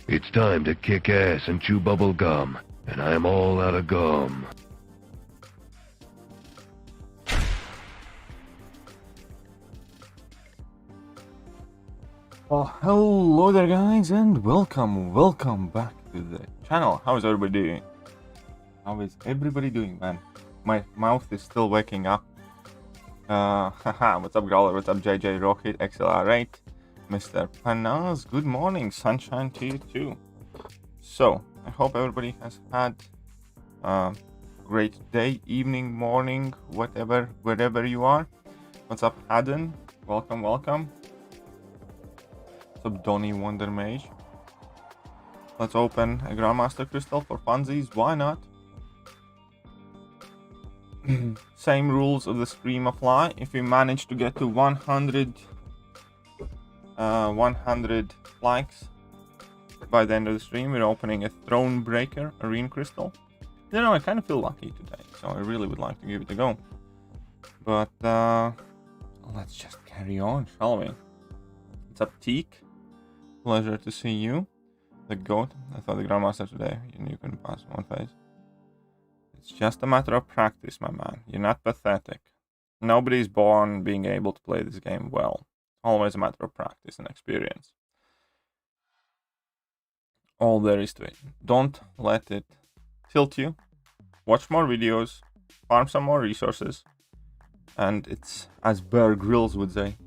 It's time to kick ass and chew bubble gum, and I'm all out of gum. Well, hello there guys, and welcome back to the channel. How is everybody doing? Man? My mouth is still waking up. What's up Growler, what's up JJ Rocket, XLR8, Mr. Panas, good morning, sunshine to you too. So, I hope everybody has had a great day, evening, morning, whatever, wherever you are. What's up Haddon, welcome. What's up Donny Wonder Mage? Let's open a Grandmaster Crystal for funsies, why not? Same rules of the stream apply. If we manage to get to 100 likes by the end of the stream, we're opening a Throne Breaker Arena Crystal. You know, I kind of feel lucky today, so I really would like to give it a go. But let's just carry on, shall we? What's up Teak? Pleasure to see you. The goat. I thought the Grandmaster today, you can pass one phase. It's just a matter of practice, my man. You're not pathetic. Nobody's born being able to play this game well. Always a matter of practice and experience. All there is to it. Don't let it tilt you. Watch more videos. Farm some more resources. And it's, as Bear Grylls would say,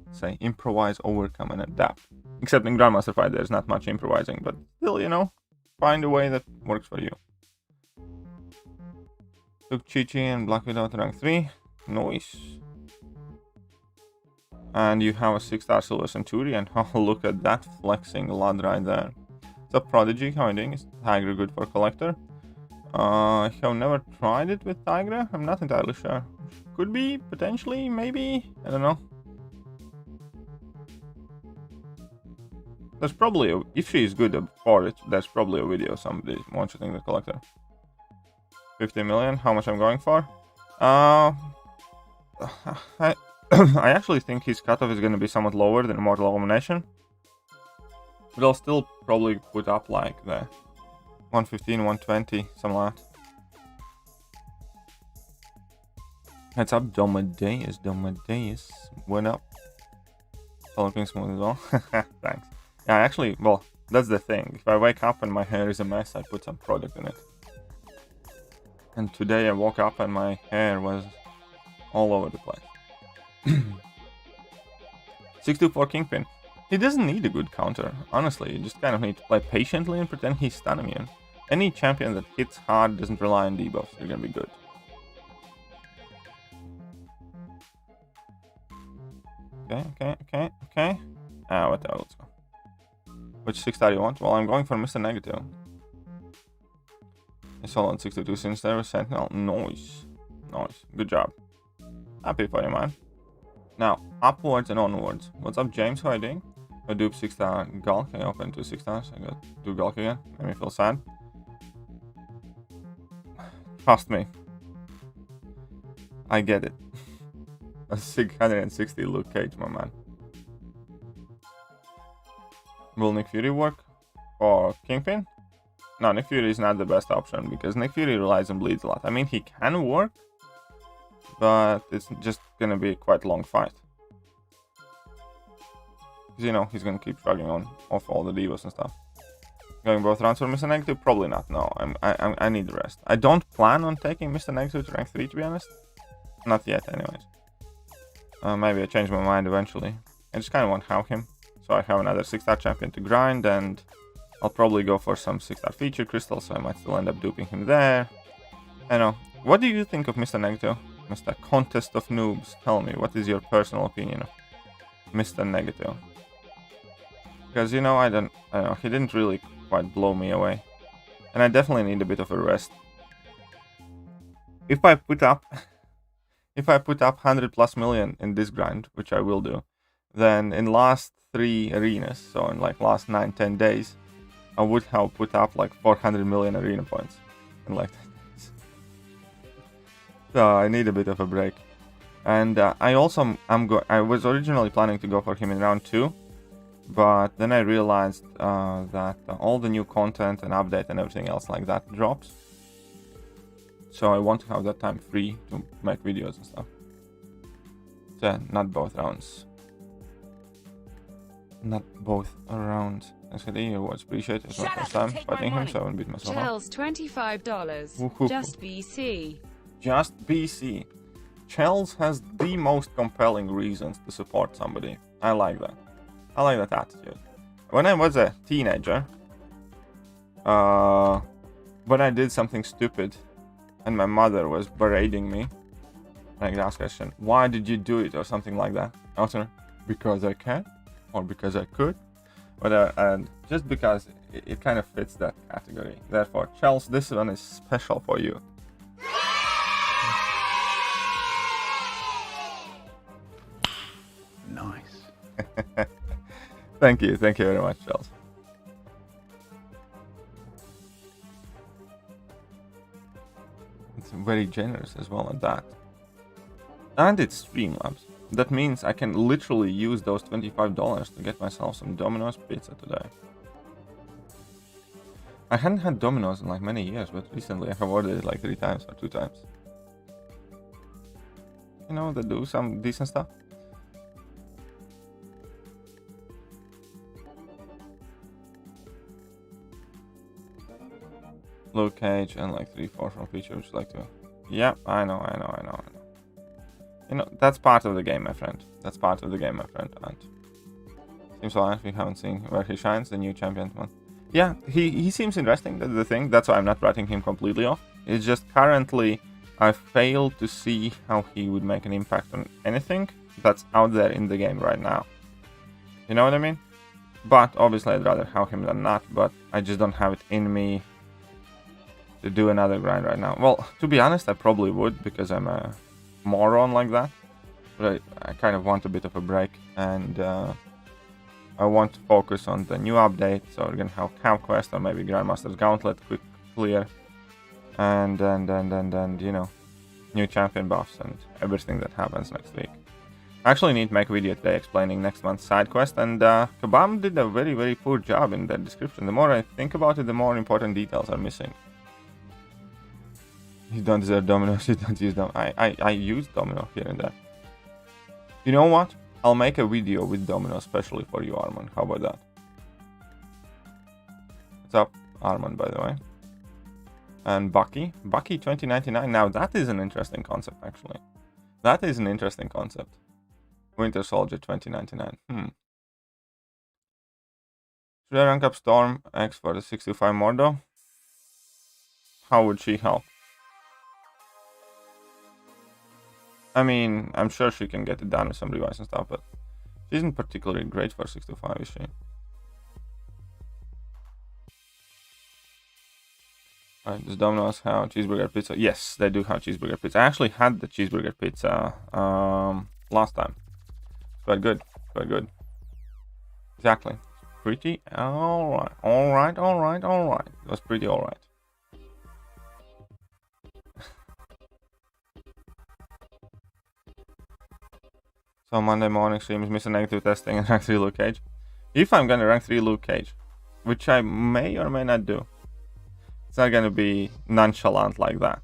improvise, overcome, and adapt. Except in Grandmaster fight, there's not much improvising, but still, you know, find a way that works for you. Took Chi-Chi and Black Widow to rank 3. Nice. And you have a 6-star Silver Centurion. Oh, look at that flexing lad right there. What's up, Prodigy? How are you doing? Is Tigra good for Collector? I have never tried it with Tigra. I'm not entirely sure. Could be, potentially, maybe. I don't know. There's probably a, if she is good for it, there's probably a video somebody one-shotting the Collector. 50 million, how much I'm going for? I actually think his cutoff is going to be somewhat lower than Immortal Abomination. But I'll still probably put up like the 115, 120, something like that. What's up, Domadeus? What up? Looking smooth as well. Thanks. Yeah, actually, well, that's the thing. If I wake up and my hair is a mess, I put some product in it. And today I woke up and my hair was all over the place. 624 Kingpin. He doesn't need a good counter, honestly. You just kind of need to play patiently and pretend he's stun immune. Any champion that hits hard doesn't rely on debuffs, you're gonna be good. Okay. Whatever, let's go. Which 6-star you want? Well, I'm going for Mr. Negative. I saw on 62 since there was Sentinel. Nice. Good job. Happy for you, man. Now, upwards and onwards. What's up, James? How are you doing? I dupe 6-star Gulk. I open 2 6-stars. I got 2 Gulk again. Made me feel sad. Trust me. I get it. A 660 Luke Cage, my man. Will Nick Fury work for Kingpin? No, Nick Fury is not the best option because Nick Fury relies on bleeds a lot. I mean, he can work, but it's just gonna be a quite long fight. Because, you know, he's gonna keep shrugging off all the divas and stuff. Going both rounds for Mr. Negative? Probably not, no. I need the rest. I don't plan on taking Mr. Negative to rank 3, to be honest. Not yet, anyways. Maybe I change my mind eventually. I just kind of want to have him. So I have another 6-star champion to grind, and I'll probably go for some 6-star feature crystals, so I might still end up duping him there. I know. What do you think of Mr. Negative? Mr. Contest of Noobs, tell me, what is your personal opinion of Mr. Negative? Because, you know, I don't know, he didn't really quite blow me away. And I definitely need a bit of a rest. If I put up 100 plus million in this grind, which I will do, then in last 3 arenas, so in like last 9-10 days, I would have put up like 400 million arena points in like 10 days. So I need a bit of a break. And I was originally planning to go for him in round 2, but then I realized that all the new content and update and everything else like that drops. So I want to have that time free to make videos and stuff. So not both rounds. Not both rounds. Actually, it was appreciated. It's my first time fighting him, so I won't beat myself up. Chell's $25. Just BC. Just BC. Chels has the most compelling reasons to support somebody. I like that. I like that attitude. When I was a teenager, when I did something stupid and my mother was berating me, like ask question, why did you do it or something like that? I was like, because I can or because I could. But and just because it kind of fits that category. Therefore, Chels, this one is special for you. Nice. Thank you very much, Chels. It's very generous as well at that. And it's Streamlabs. That means I can literally use those $25 to get myself some Domino's pizza today. I hadn't had Domino's in like many years, but recently I have ordered it like 3 times or 2 times. You know, they do some decent stuff. Luke Cage and like 3-4 from feature, which like to. Yeah, I know. You know, that's part of the game, my friend. That's part of the game, my friend. And seems like we haven't seen where he shines, the new champion one. Yeah, he seems interesting, that's the thing. That's why I'm not writing him completely off. It's just currently I fail to see how he would make an impact on anything that's out there in the game right now. You know what I mean? But obviously I'd rather have him than not, but I just don't have it in me to do another grind right now. Well, to be honest, I probably would because I'm a moron like that. But I kind of want a bit of a break, and I want to focus on the new update. So we're gonna have Camp Quest or maybe Grandmaster's Gauntlet quick clear, and you know, new champion buffs and everything that happens next week. I actually need to make a video today explaining next month's side quest, and Kabam did a very poor job in that description. The more I think about it, the more important details are missing. You don't deserve Domino's, you don't use them. I use Domino here and there. You know what? I'll make a video with Domino especially for you, Armand. How about that? What's up, Armand, by the way? And Bucky 2099. Now that is an interesting concept, actually. That is an interesting concept. Winter Soldier 2099. Should I rank up Storm X for the 625 Mordo? How would she help? I mean, I'm sure she can get it done with some revise and stuff, but she isn't particularly great for 625, is she? Alright, does Domino's have cheeseburger pizza? Yes, they do have cheeseburger pizza. I actually had the cheeseburger pizza last time. Quite good, quite good. Exactly. Pretty alright. Alright. It was pretty alright. So Monday morning streams, Mr. Negative testing and rank 3 Luke Cage. If I'm gonna rank 3 Luke Cage, which I may or may not do, it's not gonna be nonchalant like that.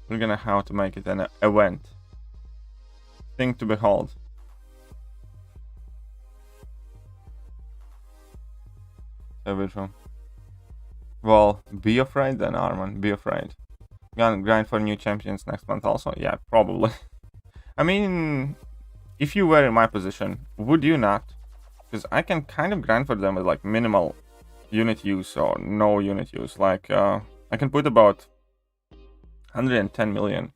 We're gonna have to make it an event. Thing to behold. Well, be afraid then, Arman. Be afraid. Gonna grind for new champions next month also? Yeah, probably. I mean, if you were in my position, would you not? Because I can kind of grind for them with like minimal unit use or no unit use. Like, I can put about 110 million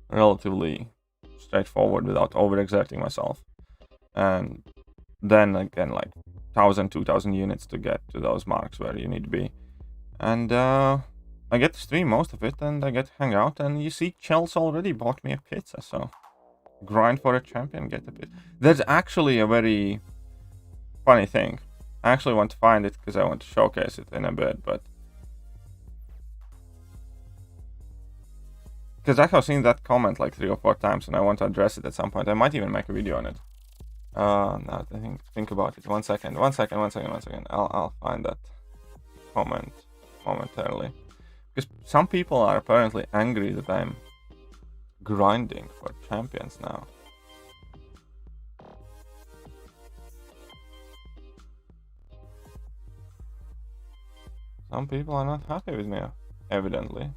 relatively straightforward without overexerting myself. And then again, like 1,000, 2,000 units to get to those marks where you need to be. And I get to stream most of it, and I get to hang out, and you see Chels already bought me a pizza, so grind for a champion, get a pizza. That's actually a very funny thing. I actually want to find it because I want to showcase it in a bit, but Because I have seen that comment like 3 or 4 times, and I want to address it at some point. I might even make a video on it. Now I think about it. One second. I'll find that comment momentarily. Because some people are apparently angry that I'm grinding for champions now. Some people are not happy with me, evidently.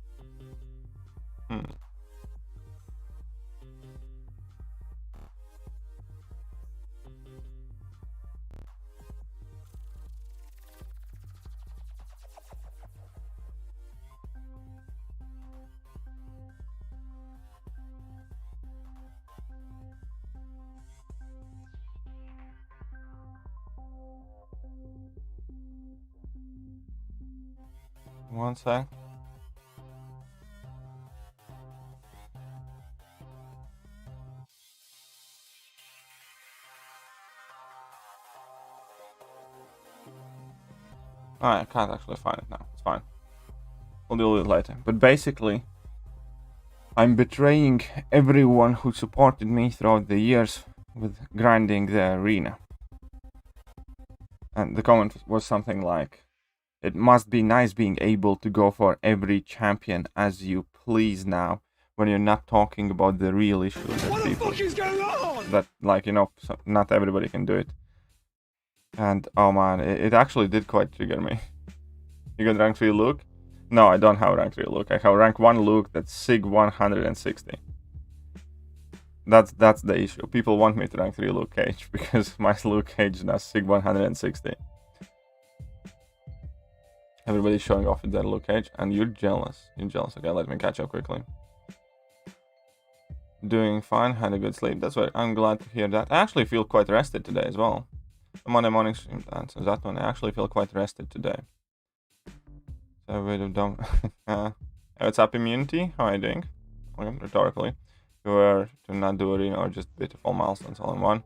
One sec. I can't actually find it now. It's fine. We'll deal with it later. But basically, I'm betraying everyone who supported me throughout the years with grinding the arena. And the comment was something like, "It must be nice being able to go for every champion as you please now, when you're not talking about the real issues that What the people... fuck is going on?" That, like, you know, not everybody can do it." And, oh man, it actually did quite trigger me. You got rank 3 Luke? No, I don't have rank 3 Luke. I have rank 1 Luke that's SIG 160. That's the issue. People want me to rank 3 Luke Cage because my Luke Cage is SIG 160. Everybody's showing off with their Luke Cage, and you're jealous. You're jealous. Okay, let me catch up quickly. Doing fine, had a good sleep. That's what I'm glad to hear that. I actually feel quite rested today as well. The Monday morning stream dance. So that one, I actually feel quite rested today. So a bit of dumb. What's up, Immunity? How are you doing? Okay, rhetorically. You were to not do arena or just beautiful milestones all in one.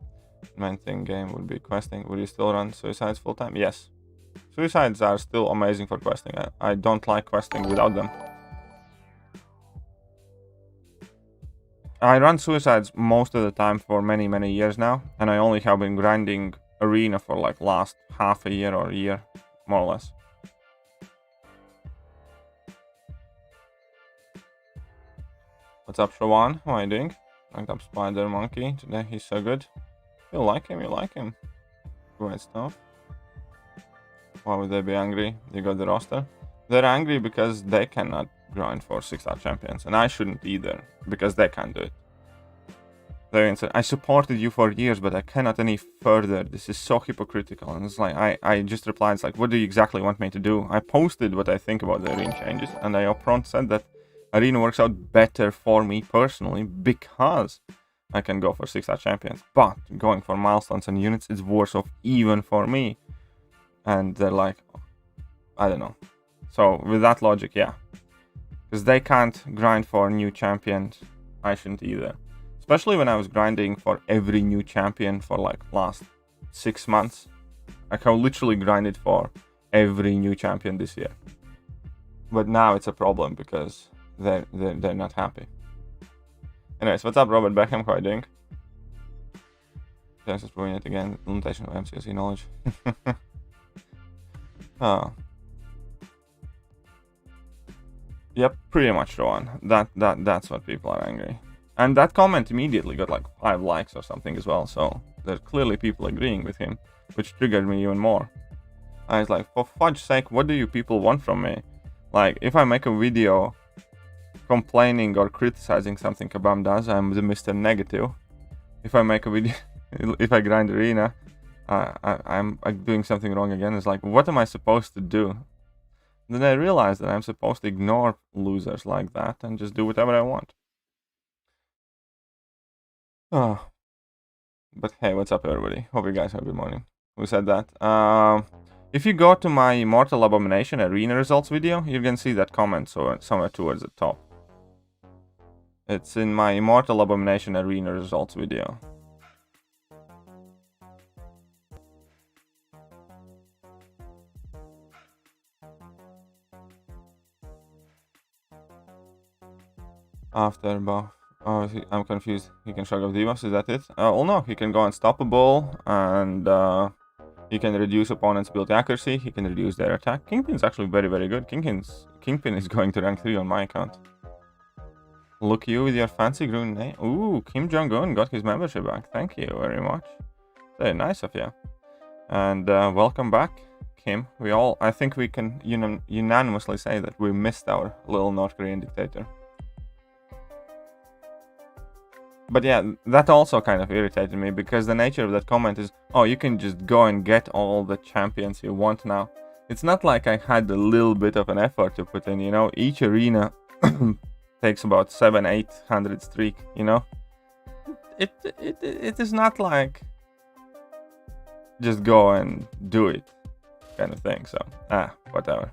Main thing game would be questing. Would you still run suicides full time? Yes. Suicides are still amazing for questing. I don't like questing without them. I run suicides most of the time for many years now, and I only have been grinding arena for like last half a year or a year, more or less. What's up, Shawan? How are you doing? Ranked up Spider Monkey today. He's so good. You like him? You like him? Great stuff. Why would they be angry? You got the roster. They're angry because they cannot grind for 6-star champions, and I shouldn't either because they can't do it. They said, "I supported you for years, but I cannot any further. This is so hypocritical." And it's like I just replied, it's like, "What do you exactly want me to do?" I posted what I think about the arena changes, and I upfront said that arena works out better for me personally because I can go for 6-star champions, but going for milestones and units is worse off even for me. And they're like, I don't know. So with that logic, yeah, because they can't grind for new champions, I shouldn't either. Especially when I was grinding for every new champion for like last 6 months. I have literally grinded for every new champion this year. But now it's a problem because they're not happy. Anyways, what's up, Robert Beckham? How are you doing? Thanks for proving it again. Limitation of MCOC knowledge. Oh. Yep, pretty much, Rowan. That's what people are angry. And that comment immediately got like 5 likes or something as well, so there's clearly people agreeing with him, which triggered me even more. I was like, for fudge's sake, what do you people want from me? Like, if I make a video complaining or criticizing something Kabam does, I'm the Mr. Negative. If I make a video, if I grind arena, I'm doing something wrong again. It's like, what am I supposed to do? Then I realized that I'm supposed to ignore losers like that and just do whatever I want. Oh. But hey, what's up, everybody? Hope you guys have a good morning. Who said that? If you go to my Immortal Abomination arena results video, you can see that comment somewhere towards the top. It's in my Immortal Abomination arena results video. After buff. Oh, I'm confused. He can shrug off debuffs, is that it? Well, no, he can go unstoppable, and he can reduce opponents' build accuracy, he can reduce their attack. Kingpin's actually very, very good. Kingpin is going to rank 3 on my account. Look you with your fancy green name. Ooh, Kim Jong-un got his membership back. Thank you very much. Very nice of you. And welcome back, Kim. I think we can unanimously say that we missed our little North Korean dictator. But yeah, that also kind of irritated me, because the nature of that comment is, oh, you can just go and get all the champions you want now. It's not like I had a little bit of an effort to put in, you know. Each arena takes about 700-800 streak, you know. It is not like just go and do it kind of thing. So whatever.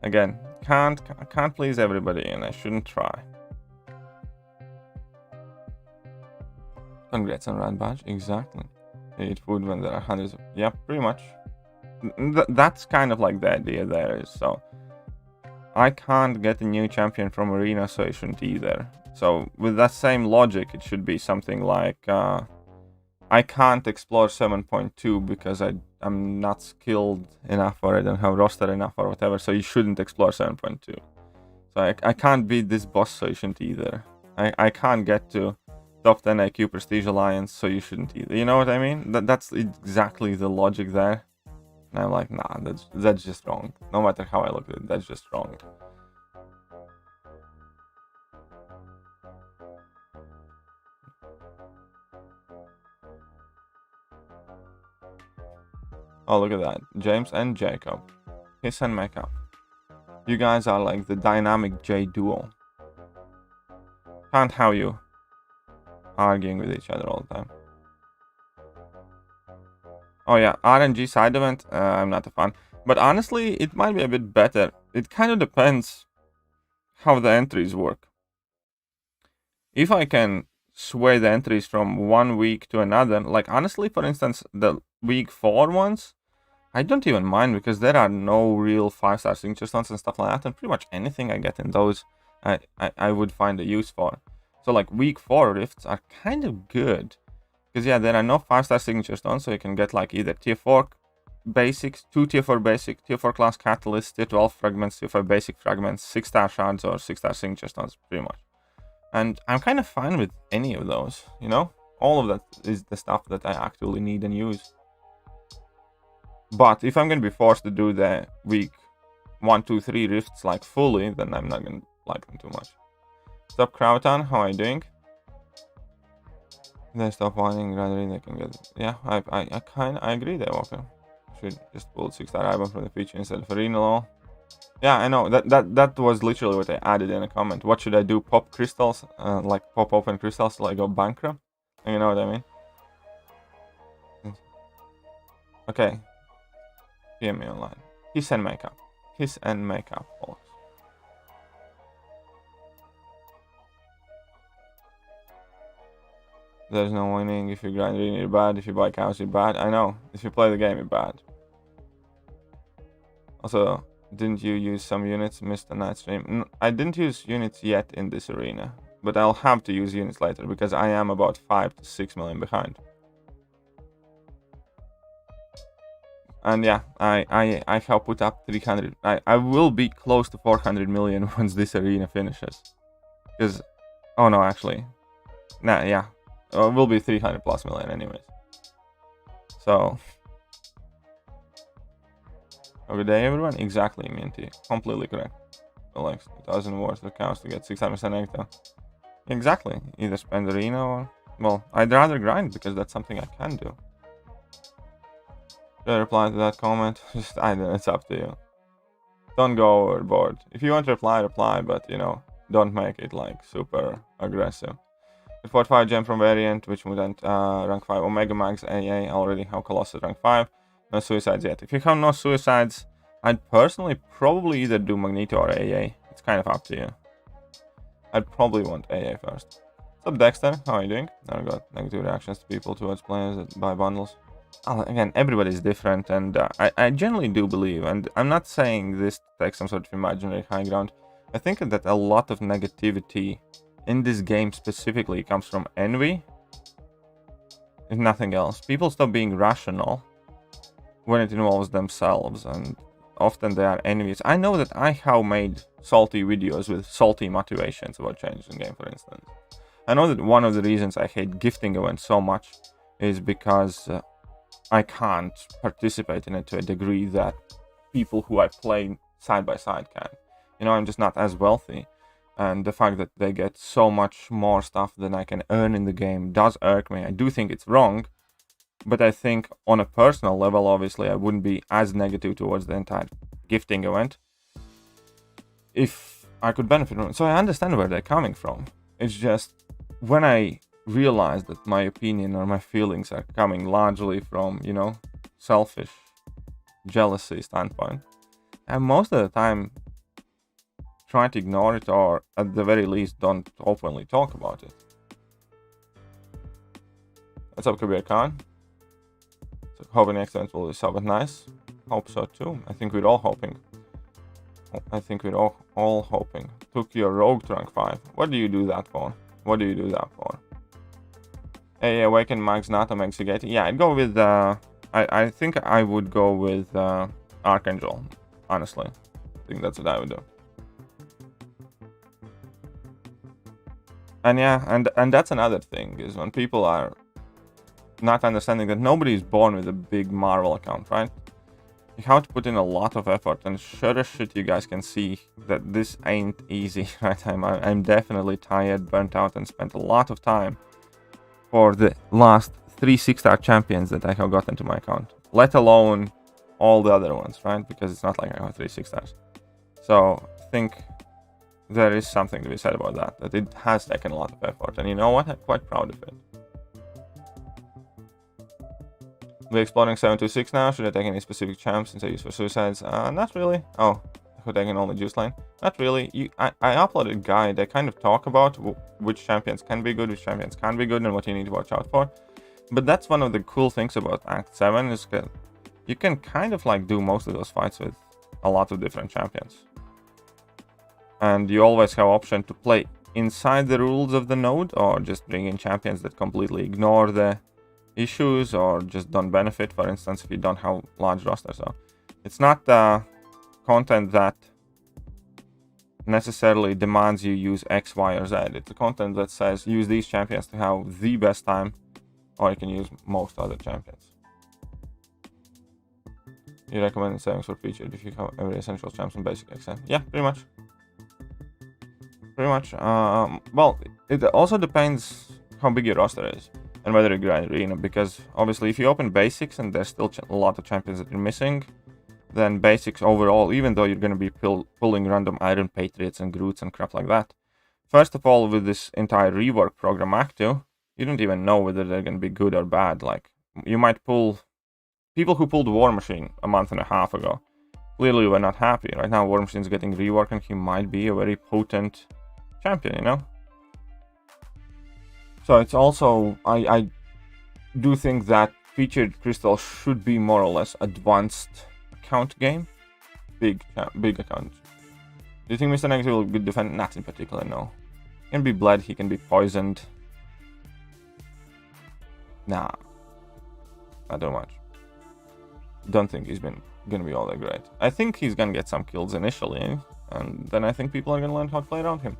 Again, I can't please everybody, and I shouldn't try. Congrats on Rad Badge, exactly. You eat food when there are hundreds of... Yeah, pretty much. That's kind of like the idea there is, so... I can't get a new champion from Arena, so I shouldn't either. So, with that same logic, it should be something like... I can't explore 7.2 because I'm not skilled enough, or I don't have roster enough, or whatever, so you shouldn't explore 7.2. So I can't beat this boss, so you shouldn't either. I can't get to... top 10 IQ Prestige Alliance, so you shouldn't either. You know what I mean? That's exactly the logic there. And I'm like, nah, that's just wrong. No matter how I look at it, that's just wrong. Oh, look at that. James and Jacob. Kiss and makeup. You guys are like the dynamic J duo. Can't have you arguing with each other all the time. Oh yeah, RNG side event, I'm not a fan. But honestly, it might be a bit better. It kind of depends how the entries work. If I can sway the entries from one week to another, like honestly, for instance, the week 4 ones, I don't even mind, because there are no real 5-star signature stones and stuff like that, and pretty much anything I get in those, I would find a use for. So like week 4 rifts are kind of good, because yeah, there are no 5-star signature stones, so you can get like either tier 4 basics, 2 tier 4 basic, tier 4 class catalysts, tier 12 fragments, tier 5 basic fragments, 6-star shards, or 6-star signature stones, pretty much. And I'm kind of fine with any of those, you know? All of that is the stuff that I actually need and use. But if I'm going to be forced to do the week 1, 2, 3 rifts like fully, then I'm not going to like them too much. Stop Crowton, how are you doing? They stop whining, gradually they can get it. Yeah, I agree there, Walker. Should just pull 6-star item from the feature instead of arena law. Yeah, I know, that was literally what I added in a comment. What should I do? Pop crystals? Like pop open crystals till I go bankrupt? You know what I mean? Okay. PM me online. Kiss and makeup. Kiss and makeup, folks. There's no winning. If you grind arena, you're bad. If you buy cows, you're bad. I know. If you play the game, you're bad. Also, didn't you use some units? Missed the night stream. I didn't use units yet in this arena, but I'll have to use units later because I am about 5 to 6 million behind. And yeah, I have put up 300. I will be close to 400 million once this arena finishes. Because, oh no, actually, nah, yeah. It will be 300 plus million anyways. So, good day everyone. Exactly, Minty. Completely correct. Like 2,000 worth of cows to get 600% nectar. Exactly. Either spend arena or, well, I'd rather grind because that's something I can do. Should I reply to that comment? Just, I don't know, it's up to you. Don't go overboard. If you want to reply, but you know, don't make it like super aggressive. 45 gem from variant, which mutant rank 5 Omega Max AA. Already have Colossus rank 5. No suicides yet. If you have no suicides, I'd personally probably either do Magneto or AA. It's kind of up to you. I'd probably want AA first. What's up, Dexter? How are you doing? I got negative reactions to people towards players that buy bundles. Again, everybody's different, and I generally do believe, and I'm not saying this to take some sort of imaginary high ground. I think that a lot of negativity in this game specifically comes from envy, if nothing else. People stop being rational when it involves themselves, and often they are envious. I know that I have made salty videos with salty motivations about changes in game, for instance. I know that one of the reasons I hate gifting events so much is because I can't participate in it to a degree that people who I play side by side can. You know, I'm just not as wealthy, and the fact that they get so much more stuff than I can earn in the game does irk me. I do think it's wrong, but I think on a personal level, obviously, I wouldn't be as negative towards the entire gifting event if I could benefit from it. So I understand where they're coming from. It's just when I realize that my opinion or my feelings are coming largely from, you know, selfish jealousy standpoint, and most of the time try to ignore it, or at the very least don't openly talk about it. What's up, Kabir Khan? So hoping next event will be so, but nice. Hope so too. I think we're all hoping. I think we're all hoping. Took your rogue trunk 5. What do you do that for? What do you do that for? Hey, Awaken Max Nata Mexigate. Yeah, I'd go with I think I would go with Archangel, honestly. I think that's what I would do. And yeah, and that's another thing, is when people are not understanding that nobody is born with a big Marvel account, right? You have to put in a lot of effort, and sure as shit you guys can see that this ain't easy, right? I'm definitely tired, burnt out, and spent a lot of time for the last 3 6-star champions that I have gotten to my account, let alone all the other ones, right? Because it's not like I have 3 6-stars. So I think there is something to be said about that it has taken a lot of effort, and you know what? I'm quite proud of it. We're exploring 726 now. Should I take any specific champs since I use for suicides? Not really. Oh, we're taking only juice lane? Not really. I uploaded a guide. I kind of talk about which champions can be good, which champions can't be good, and what you need to watch out for. But that's one of the cool things about Act 7 is that you can kind of like do most of those fights with a lot of different champions. And you always have option to play inside the rules of the node, or just bring in champions that completely ignore the issues or just don't benefit, for instance, if you don't have large roster. So it's not content that necessarily demands you use X, Y, or Z. It's a content that says use these champions to have the best time, or you can use most other champions. You recommend settings for featured if you have every essential champs and basic XM? Yeah, pretty much. Well, it also depends how big your roster is and whether you grind arena, because obviously if you open basics and there's still a lot of champions that you're missing, then basics overall, even though you're going to be pulling random Iron Patriots and Groots and crap like that, first of all, with this entire rework program Act 2, you don't even know whether they're going to be good or bad. Like, you might pull people who pulled War Machine a month and a half ago. Clearly were not happy. Right now War Machine's getting reworked and he might be a very potent champion, you know? So it's also, I do think that featured crystal should be more or less advanced account game. Big account. Do you think Mr. Negative will be defended? Not in particular, no. He can be bled, he can be poisoned. Nah. Not too much. Don't think he's gonna be all that great. I think he's gonna get some kills initially, and then I think people are gonna learn how to play around him.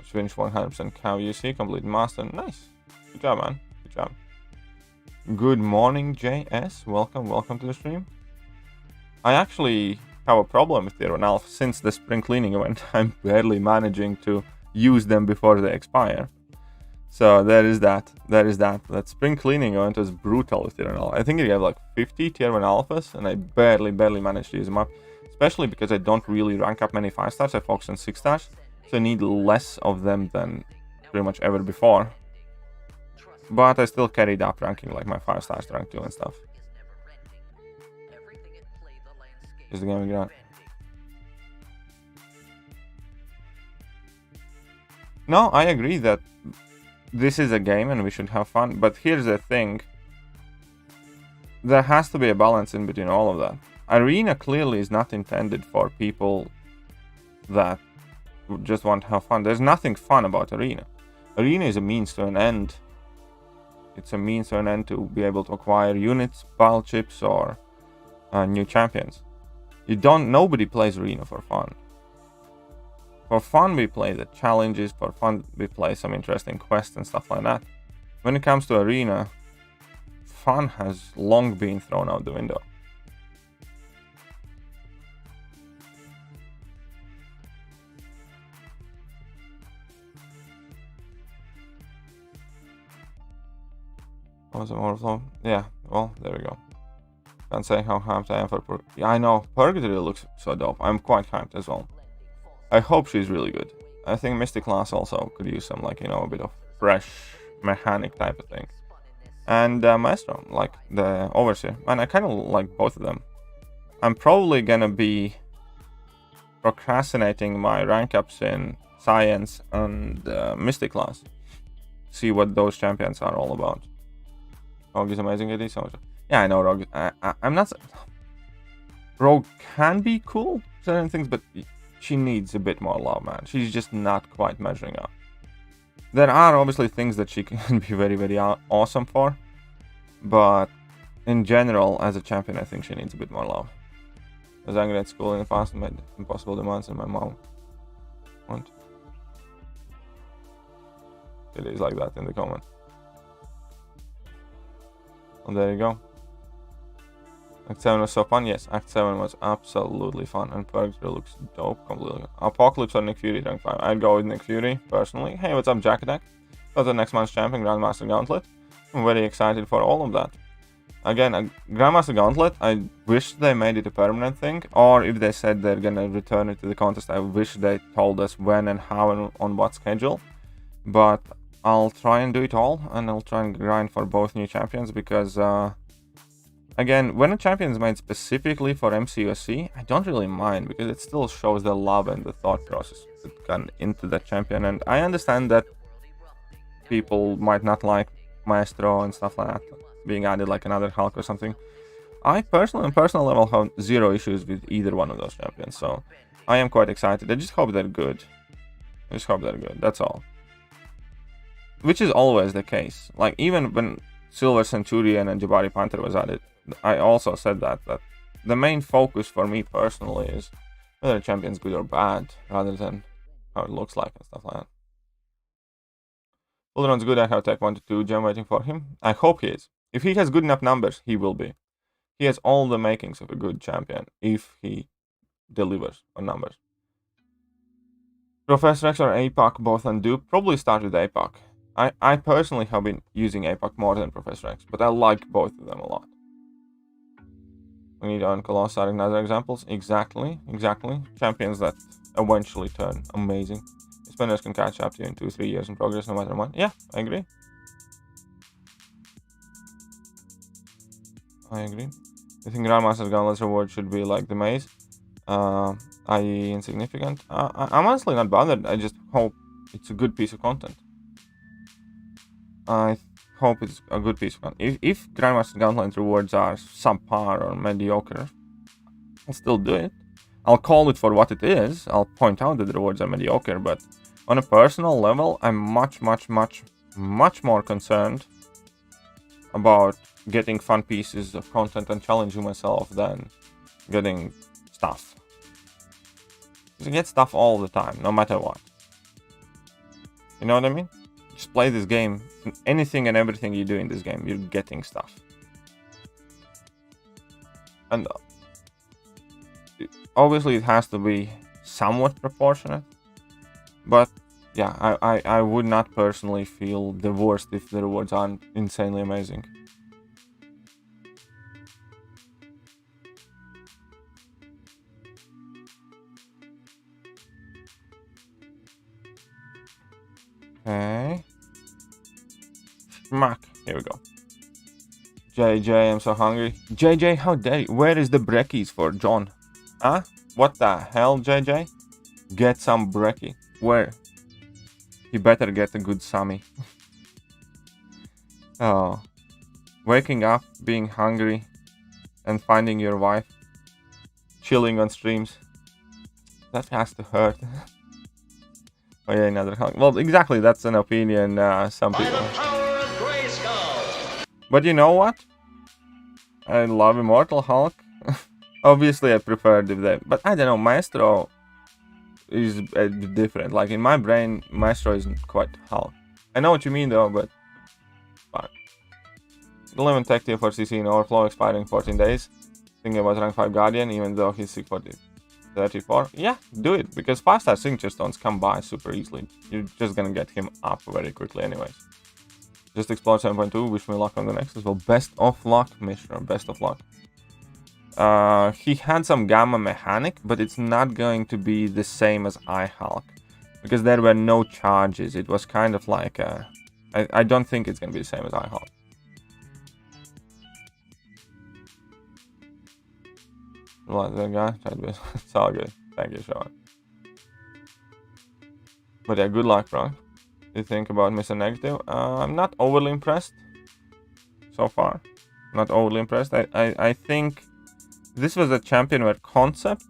Finish 100% cow UC, complete master. Nice. Good job, man. Good job. Good morning, JS. Welcome to the stream. I actually have a problem with Tier 1 Alpha since the spring cleaning event. I'm barely managing to use them before they expire. So there is that. That spring cleaning event was brutal with Tier 1 Alpha. I think you have like 50 Tier 1 Alphas, and I barely managed to use them up. Especially because I don't really rank up many 5 stars. I focus on 6 stars. So I need less of them than pretty much ever before. But I still carried up ranking like my 5 stars rank 2 and stuff. Is the game again? No, I agree that this is a game and we should have fun. But here's the thing. There has to be a balance in between all of that. Arena clearly is not intended for people that just want to have fun. There's nothing fun about Arena. Arena is a means to an end. It's a means to an end to be able to acquire units, battle chips, or new champions. Nobody plays Arena for fun. For fun, we play the challenges. For fun, we play some interesting quests and stuff like that. When it comes to Arena, fun has long been thrown out the window. Was an overflow? Yeah, well, there we go. Can't say how hyped I am for yeah, I know, Purgatory looks so dope. I'm quite hyped as well. I hope she's really good. I think Mystic class also could use some, like, you know, a bit of fresh mechanic type of thing. And Maestro, like the Overseer. And I kind of like both of them. I'm probably gonna be procrastinating my rank ups in Science and Mystic class. See what those champions are all about. Rogue is amazing, it is so much. Yeah, I know Rogue. I'm not. Rogue can be cool, certain things, but she needs a bit more love, man. She's just not quite measuring up. There are obviously things that she can be very, very awesome for, but in general, as a champion, I think she needs a bit more love. I was angry at school in the past and made impossible demands, and my mom won't. It is like that in the comment. Well, there you go. Act 7 was so fun. Yes, Act 7 was absolutely fun, and Purgatory looks dope completely. Apocalypse or Nick Fury rank 5? I'd go with Nick Fury, personally. Hey, what's up, Jack Attack? Got the next month's champion, Grandmaster Gauntlet. I'm very excited for all of that. Again, Grandmaster Gauntlet, I wish they made it a permanent thing, or if they said they're gonna return it to the contest, I wish they told us when and how and on what schedule. But I'll try and do it all, and I'll try and grind for both new champions, because again, when a champion is made specifically for MCOC, I don't really mind, because it still shows the love and the thought process that gone into that champion. And I understand that people might not like Maestro and stuff like that being added, like another Hulk or something. I personally, on personal level, have zero issues with either one of those champions, so I am quite excited. I just hope they're good. That's all. Which is always the case. Like, even when Silver Centurion and Jabari Panther was added, I also said that the main focus for me personally is whether the champion's good or bad, rather than how it looks like and stuff like that. Ultron's good. I have Tech 1 to 2 gem waiting for him. I hope he is. If he has good enough numbers, he will be. He has all the makings of a good champion if he delivers on numbers. Professor X or APOC, both on dupe. Probably start with APOC. I personally have been using APOC more than Professor X, but I like both of them a lot. We need on Colossus and other examples. Exactly. Champions that eventually turn amazing. Spinners can catch up to you in 2-3 years in progress, no matter what. Yeah, I agree. I think Grandmaster's Gauntlet's reward should be like the maze, i.e. insignificant. I'm honestly not bothered. I just hope it's a good piece of content. I hope it's a good piece of content. If Grandmaster Gauntlet rewards are subpar or mediocre, I'll still do it. I'll call it for what it is. I'll point out that the rewards are mediocre, but on a personal level, I'm much more concerned about getting fun pieces of content and challenging myself than getting stuff. You get stuff all the time, no matter what. You know what I mean? Just play this game. Anything and everything you do in this game, you're getting stuff. And obviously it has to be somewhat proportionate. But yeah, I would not personally feel the worst if the rewards aren't insanely amazing. Okay. Schmack. Here we go. JJ, I'm so hungry. JJ, how dare you? Where is the brekkies for John? Huh? What the hell, JJ? Get some brekkie. Where? He better get a good Sammy. Oh. Waking up, being hungry, and finding your wife chilling on streams. That has to hurt. Oh yeah, another Hulk. Well, exactly, that's an opinion some people. But you know what? I love Immortal Hulk. Obviously, I prefer the... But I don't know, Maestro is different. Like, in my brain, Maestro isn't quite Hulk. I know what you mean, though, but... Fine. 11 Tech Tier for CC in Overflow, expiring 14 days. Thinking about rank 5 Guardian, even though he's 34. Yeah, do it, because 5-star signature stones come by super easily. You're just gonna get him up very quickly anyways. Just explore 7.2, wish me luck on the next as well. Best of luck, Mishra, best of luck. He had some gamma mechanic, but it's not going to be the same as iHulk. Because there were no charges, it was kind of like I don't think it's gonna be the same as iHulk. It's all good. Thank you, Sean. But yeah, good luck, bro. You think about Mr. Negative? I'm not overly impressed so far. Not overly impressed. I think this was a champion where concept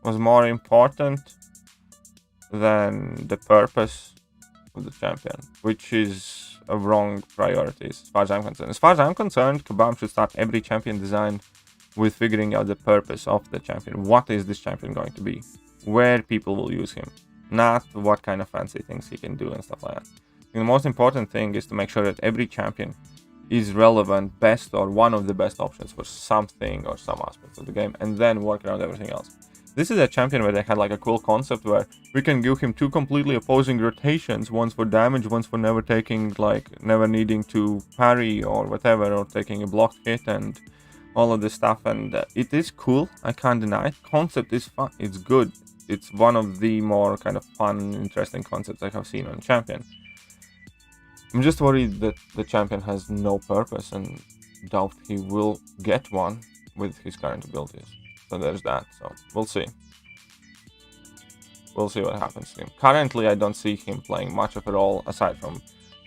was more important than the purpose of the champion, which is a wrong priority as far as I'm concerned. As far as I'm concerned, Kabam should start every champion design with figuring out the purpose of the champion. What is this champion going to be? Where people will use him? Not what kind of fancy things he can do and stuff like that. And the most important thing is to make sure that every champion is relevant, best, or one of the best options for something or some aspects of the game, and then work around everything else. This is a champion where they had like a cool concept where we can give him 2 completely opposing rotations, once for damage, once for never taking, like, never needing to parry or whatever, or taking a blocked hit and all of this stuff, and it is cool, I can't deny it. Concept is fun, it's good. It's one of the more kind of fun, interesting concepts I have seen on Champion. I'm just worried that the Champion has no purpose and doubt he will get one with his current abilities. So there's that, so we'll see. We'll see what happens to him. Currently, I don't see him playing much of it all, aside from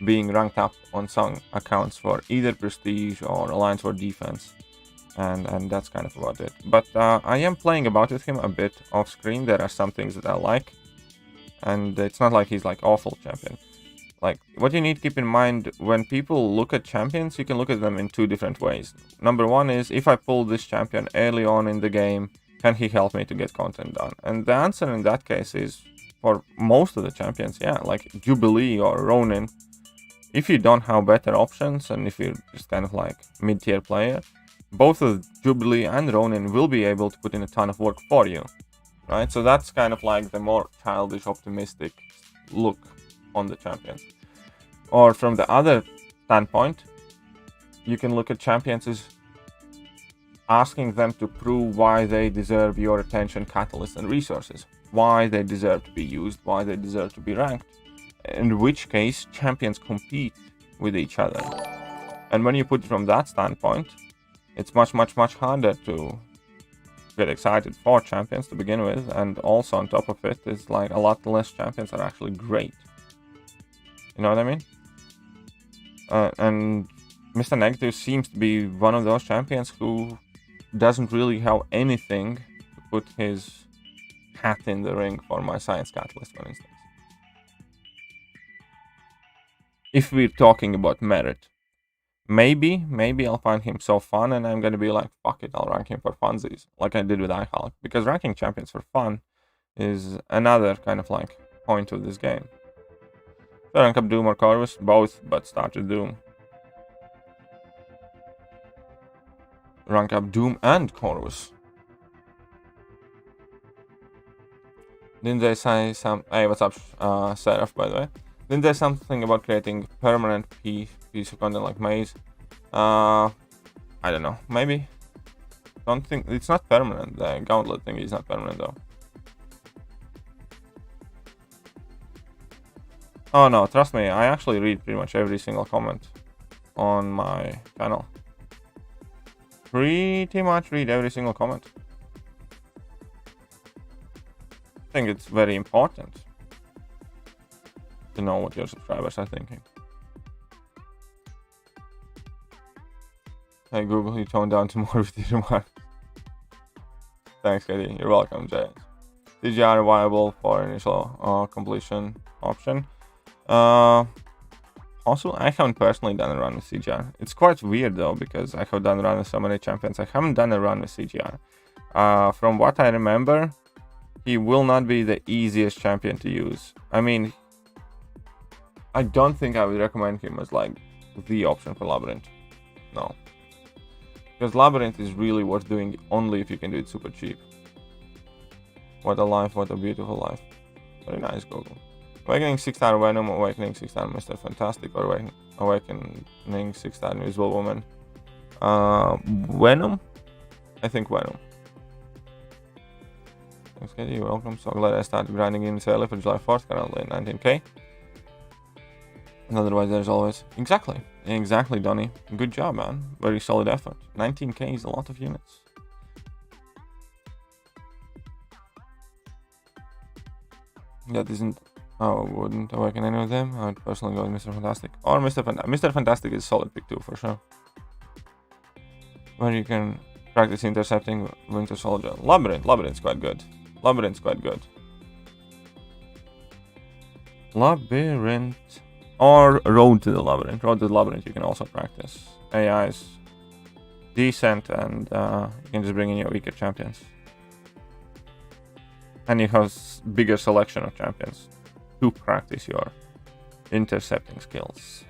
being ranked up on some accounts for either Prestige or Alliance or Defense. And that's kind of about it. But I am playing about with him a bit off screen. There are some things that I like, and it's not like he's like awful champion. Like, what you need to keep in mind when people look at champions, you can look at them in 2 different ways. Number one is, if I pull this champion early on in the game, can he help me to get content done? And the answer in that case is, for most of the champions, yeah, like Jubilee or Ronin. If you don't have better options, and if you're just kind of like mid-tier player, both of Jubilee and Ronin will be able to put in a ton of work for you, right? So that's kind of like the more childish, optimistic look on the champions. Or from the other standpoint, you can look at champions as asking them to prove why they deserve your attention, catalyst, and resources, why they deserve to be used, why they deserve to be ranked, in which case champions compete with each other. And when you put it from that standpoint, it's much harder to get excited for champions to begin with, and also on top of it, it's like a lot less champions are actually great. You know what I mean? And Mr. Negative seems to be one of those champions who doesn't really have anything to put his hat in the ring for my Science Catalyst, for instance. If we're talking about merit. Maybe I'll find him so fun and I'm gonna be like, fuck it, I'll rank him for funsies, like I did with iHulk. Because ranking champions for fun is another kind of like point of this game. So rank up Doom or Corvus? Both, but start with Doom. Rank up Doom and Corvus. Didn't they say some... Hey, what's up, Seraph, by the way? Didn't they say something about creating permanent piece of content like Maze? I don't know. Maybe. Don't think... It's not permanent. The Gauntlet thing is not permanent, though. Oh, no. Trust me. I actually read pretty much every single comment on my channel. Pretty much read every single comment. I think it's very important to know what your subscribers are thinking. Hey Google, you toned down to more with your remarks. Thanks, Katie. You're welcome, Jay. CGR viable for initial completion option. Also, I haven't personally done a run with CGR. It's quite weird though, because I have done a run with so many champions. I haven't done a run with CGR. From what I remember, he will not be the easiest champion to use. I mean, I don't think I would recommend him as like the option for Labyrinth. No. Because Labyrinth is really worth doing only if you can do it super cheap. What a life, what a beautiful life. Very nice, Google. Awakening 6-star Venom, Awakening 6-star Mr. Fantastic, or Awakening 6-star Invisible Woman. Venom? I think Venom. Thanks, Katie, you're welcome. So glad I started grinding in Sailor for July 4th, currently 19k. And otherwise, there's always... Exactly, Donnie. Good job, man. Very solid effort. 19k is a lot of units. That isn't... Oh, wouldn't awaken any of them. I would personally go with Mr. Fantastic. Or Mr. Fantastic. Mr. Fantastic is a solid pick too, for sure. Where you can practice intercepting Winter Soldier. Labyrinth's quite good. Labyrinth's quite good. Labyrinth. Or Road to the Labyrinth. Road to the Labyrinth you can also practice. AI is decent, and you can just bring in your weaker champions. And you have bigger selection of champions to practice your intercepting skills.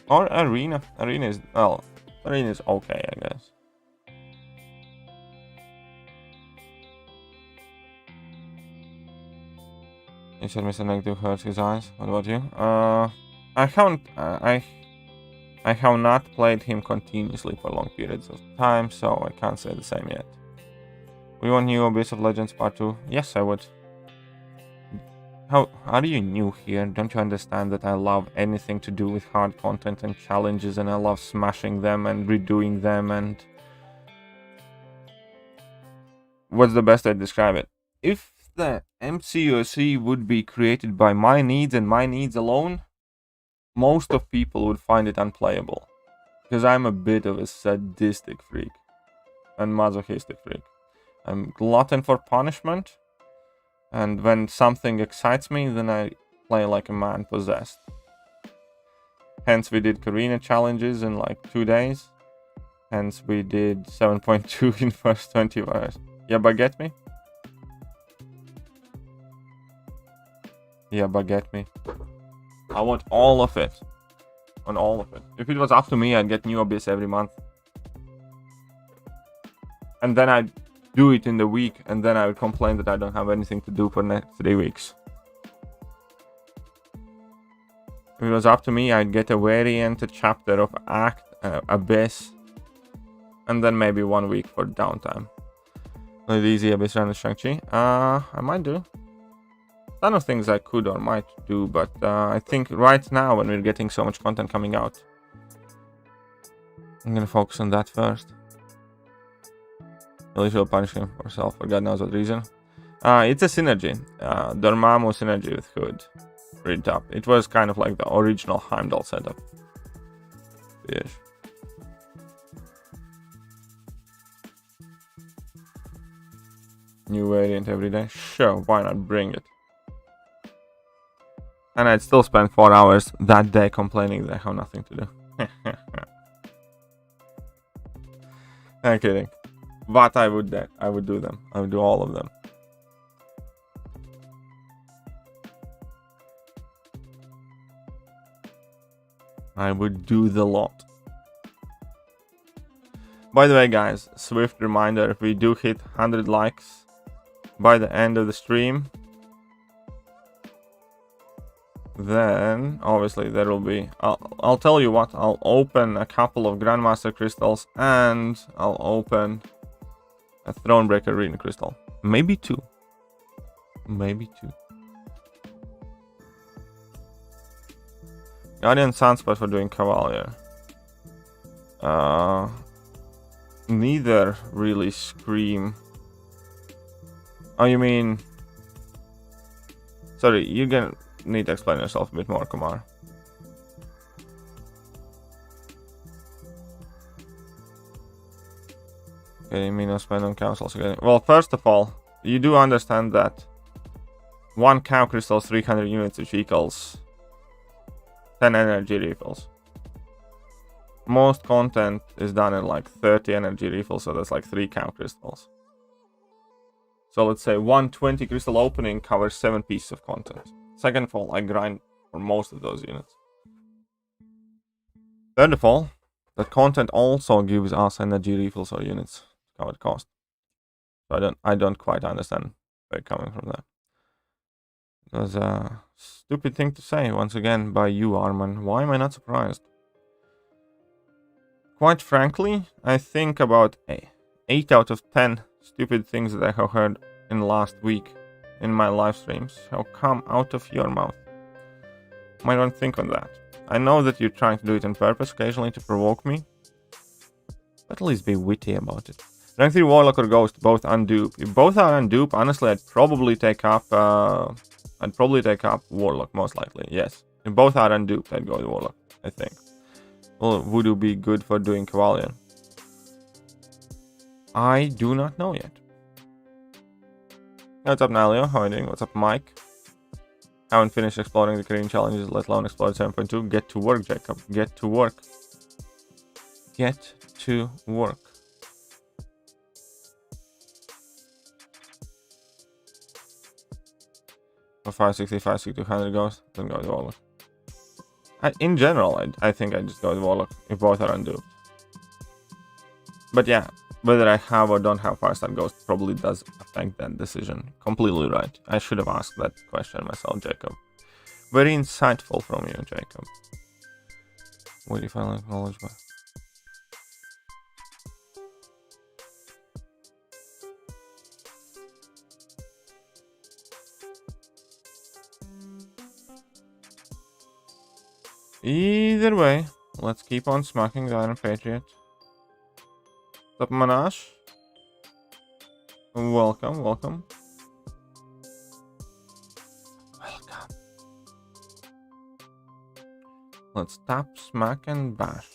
Or Arena. Arena is okay, I guess. You said Mr. Negative hurts his eyes. What about you? I have not played him continuously for long periods of time, so I can't say the same yet. We want new Abyss of Legends Part 2? Yes, I would. How are you new here? Don't you understand that I love anything to do with hard content and challenges, and I love smashing them and redoing them, and... What's the best way to describe it? If the MCOC would be created by my needs and my needs alone, most of people would find it unplayable. Because I'm a bit of a sadistic freak. And masochistic freak. I'm glutton for punishment. And when something excites me, then I play like a man possessed. Hence we did Karina challenges in like 2 days. Hence we did 7.2 in first 20 hours. Yeah, baguette me? Yeah, baguette me. I want all of it. On all of it. If it was up to me, I'd get new Abyss every month. And then I'd do it in the week, and then I would complain that I don't have anything to do for the next 3 weeks. If it was up to me, I'd get a variant, a chapter of Act, Abyss, and then maybe 1 week for downtime. Like the easy Abyss run with Shang-Chi. I might do. Ton of things I could or might do, but I think right now, when we're getting so much content coming out, I'm gonna focus on that first. Really will punish him herself for God knows what reason. It's a synergy. Dormammu synergy with Hood. Read up. It was kind of like the original Heimdall setup. Yes. New variant every day. Sure, why not bring it? And I'd still spend 4 hours that day complaining that I have nothing to do. I'm kidding. But I would do them. I would do all of them. I would do the lot. By the way, guys, swift reminder, if we do hit 100 likes by the end of the stream, then obviously there will be... I'll tell you what, I'll open a couple of Grandmaster crystals, and I'll open a Thronebreaker Arena crystal. Maybe 2. Maybe 2. Guardian Sunspot for doing Cavalier. Neither really scream. Oh, you mean... Sorry, you're gonna need to explain yourself a bit more, Kumar. Okay, me no spend on cows also getting. Well, first of all, you do understand that 1 cow crystal is 300 units, which equals 10 energy refills. Most content is done in like 30 energy refills, so that's like 3 cow crystals. So let's say 120 crystal opening covers 7 pieces of content. Second of all, I grind for most of those units. Third of all, that content also gives us energy refills or units to cover the cost. So I don't quite understand where you're coming from there. It was a stupid thing to say once again by you, Arman. Why am I not surprised? Quite frankly, I think about 8 out of 10 stupid things that I have heard in the last week in my live streams have come out of your mouth. Might want to think on that. I know that you're trying to do it on purpose occasionally to provoke me, but at least be witty about it. Rank 3 Warlock or Ghost, both undupe. If both are undupe, honestly, I'd probably take up Warlock, most likely, yes. If both are unduped, I'd go with Warlock, I think. Well, Voodoo be good for doing Cavalier? I do not know yet. What's up, Nalio? How are you doing? What's up, Mike? Haven't finished exploring the Korean challenges, let alone explore 7.2. Get to work, Jacob. Get to work. Get to work. For 560, 560, 200 goes. Then go with Warlock. In general, I think I just go with Warlock if both are unduped. But yeah, whether I have or don't have 5-star Ghost probably does affect that decision. Completely right. I should have asked that question myself, Jacob. Very insightful from you, Jacob. What do you finally acknowledge by? Either way, let's keep on smacking the Iron Patriot. What's up, Manash? Welcome, welcome. Welcome. Let's tap, smack, and bash.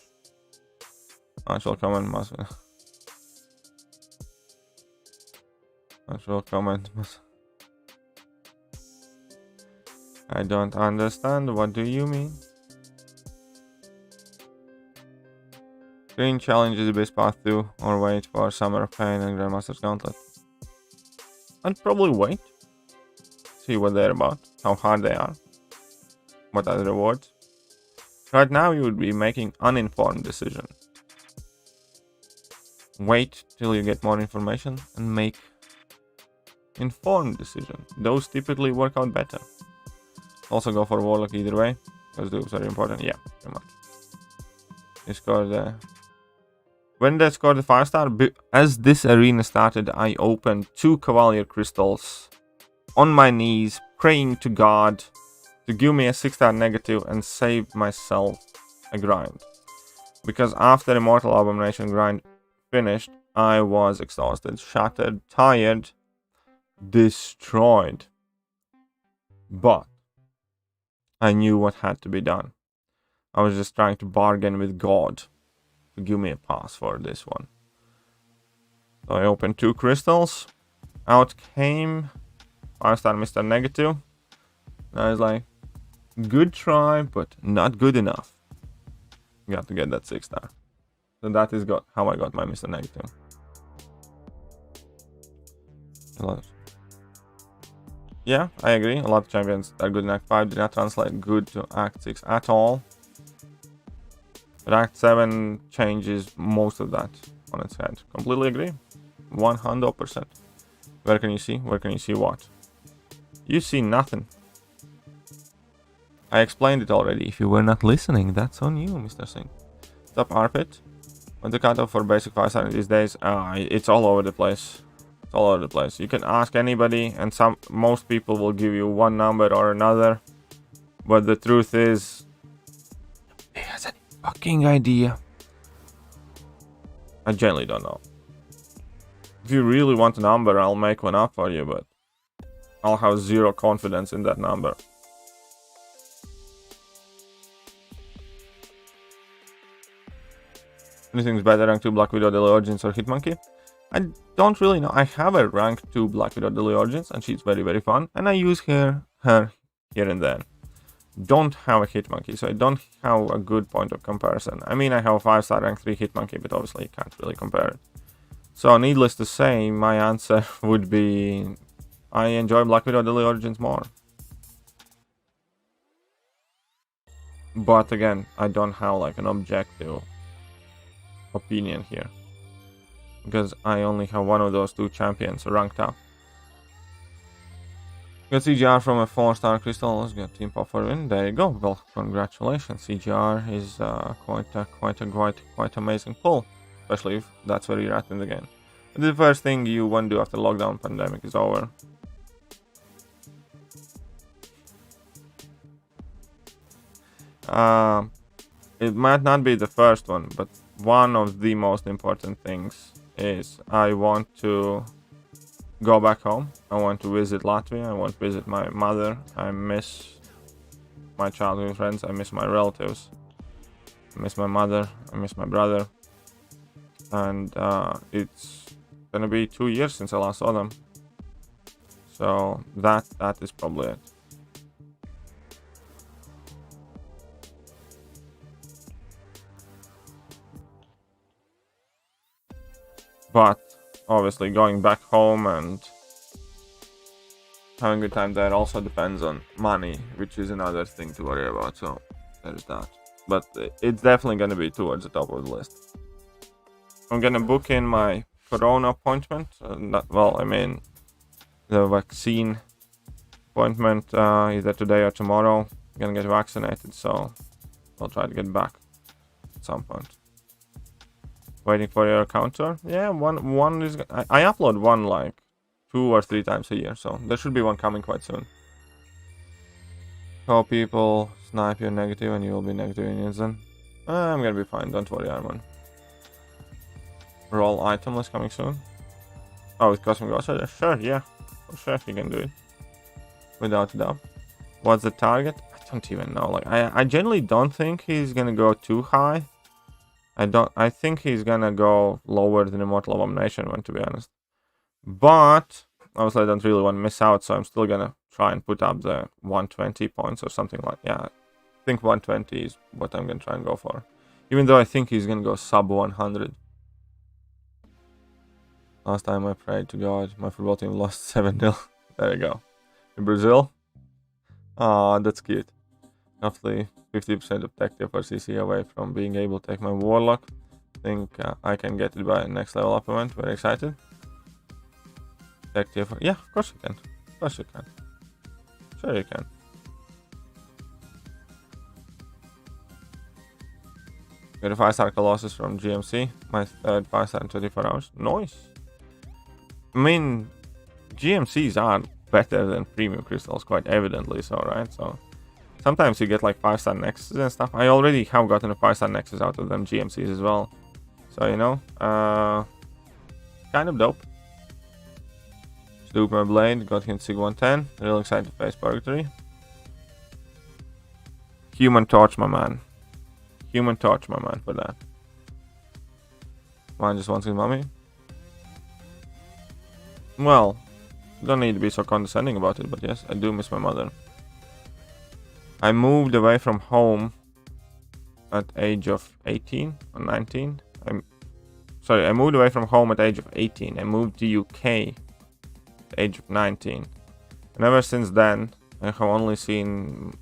Actual comment must. Actual comment must. I don't understand. What do you mean? Green challenge is the best path to, or wait for Summer of Pain and Grandmaster's Gauntlet. I'd probably wait. See what they're about, how hard they are, what are the rewards. Right now you would be making uninformed decision. Wait till you get more information and make informed decision. Those typically work out better. Also go for Warlock either way, because dupes are important. Yeah, pretty much. You score the... When they scored the 5-star, as this arena started, I opened 2 Cavalier crystals on my knees, praying to God to give me a 6-star negative and save myself a grind. Because after Immortal Abomination grind finished, I was exhausted, shattered, tired, destroyed. But I knew what had to be done. I was just trying to bargain with God to give me a pass for this one. So I opened 2 crystals. Out came 5-star Mr. Negative. And I was like, good try, but not good enough. Got to get that 6-star. So that is how I got my Mr. Negative. Yeah, I agree. A lot of champions that are good in Act 5 do not translate good to Act 6 at all. But Act 7 changes most of that on its head. Completely agree. 100%. Where can you see? Where can you see what? You see nothing. I explained it already. If you were not listening, that's on you, Mr. Singh. Top Arpit. What the cutoff for basic 5-star these days? It's all over the place. It's all over the place. You can ask anybody, and most people will give you one number or another. But the truth is, he has any fucking idea. I genuinely don't know. If you really want a number, I'll make one up for you, but I'll have zero confidence in that number. Anything's better, Rank 2, Black Widow, Daily Origins, or Hitmonkey? I don't really know. I have a rank 2 Black Widow Daily Origins, and she's very, very fun. And I use her here and there. Don't have a Hitmonkey, so I don't have a good point of comparison. I mean, I have a 5-star rank 3 Hitmonkey, but obviously you can't really compare it. So needless to say, my answer would be I enjoy Black Widow Daily Origins more. But again, I don't have like an objective opinion here, because I only have one of those two champions ranked up. Got CGR from a 4-star crystal. Let's get team pop for a win. There you go. Well, congratulations. CGR is quite amazing pull, especially if that's where you're at in the game. The first thing you want to do after lockdown pandemic is over. It might not be the first one, but one of the most important things is I want to go back home. I want to visit Latvia. I want to visit my mother. I miss my childhood friends. I miss my relatives. I miss my mother. I miss my brother. And it's gonna be 2 years since I last saw them. So that is probably it. But obviously going back home and having a good time there also depends on money, which is another thing to worry about. So there's that. But it's definitely going to be towards the top of the list. I'm going to book in my corona appointment. The vaccine appointment either today or tomorrow. I'm going to get vaccinated, so I'll try to get back at some point. Waiting for your counter. Yeah, one is. I upload one like 2 or 3 times a year, so there should be one coming quite soon. How people snipe you negative and you will be negative in instant. I'm gonna be fine. Don't worry, Armon. Roll itemless coming soon. Oh, with Cosmic Ghost. Sure, yeah, for sure you can do it without a doubt. What's the target? I don't even know. Like I generally don't think he's gonna go too high. I think he's gonna go lower than Immortal Abomination one, to be honest. But obviously I don't really want to miss out, so I'm still gonna try and put up the 120 points or something like. Yeah, I think 120 is what I'm gonna try and go for. Even though I think he's gonna go sub 100. Last time I prayed to God, my football team lost 7-0. There you go. In Brazil? Ah, that's cute. Roughly 50% of tech tier for CC away from being able to take my Warlock. Think I can get it by next level up event. Very excited. Tech tier for... Yeah, of course you can. Of course you can. Sure you can. Got a 5-star Colossus from GMC. My third 5-star in 24 hours. Nice. I mean, GMCs are better than premium crystals, quite evidently so, right? So sometimes you get like 5-star Nexus and stuff. I already have gotten a 5-star Nexus out of them GMCs as well. So, you know, kind of dope. Stoop my blade, got him Sig 110. Real excited to face Purgatory. Human Torch, my man. Human Torch, my man, for that. Mine just wants his mommy. Well, don't need to be so condescending about it, but yes, I do miss my mother. I moved away from home at age of 18 or 19. I moved away from home at age of 18. I moved to UK at age of 19. And ever since then, I have only seen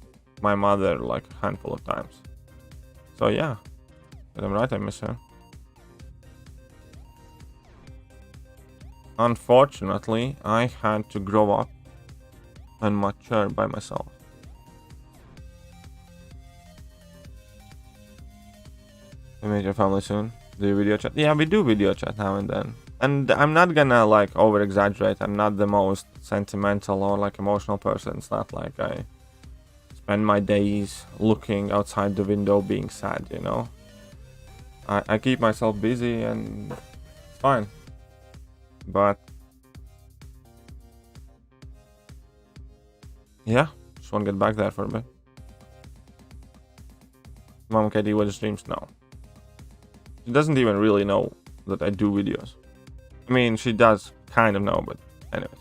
my mother like a handful of times. So yeah, but I'm right, I miss her. Unfortunately, I had to grow up and mature by myself. We meet your family soon. Do you video chat? Yeah, we do video chat now and then. And I'm not gonna like over exaggerate. I'm not the most sentimental or like emotional person. It's not like I spend my days looking outside the window being sad, you know. I keep myself busy and it's fine. But yeah, just want to get back there for a bit. Mom, KD, what streams? No. She doesn't even really know that I do videos. I mean, she does kind of know, but anyways.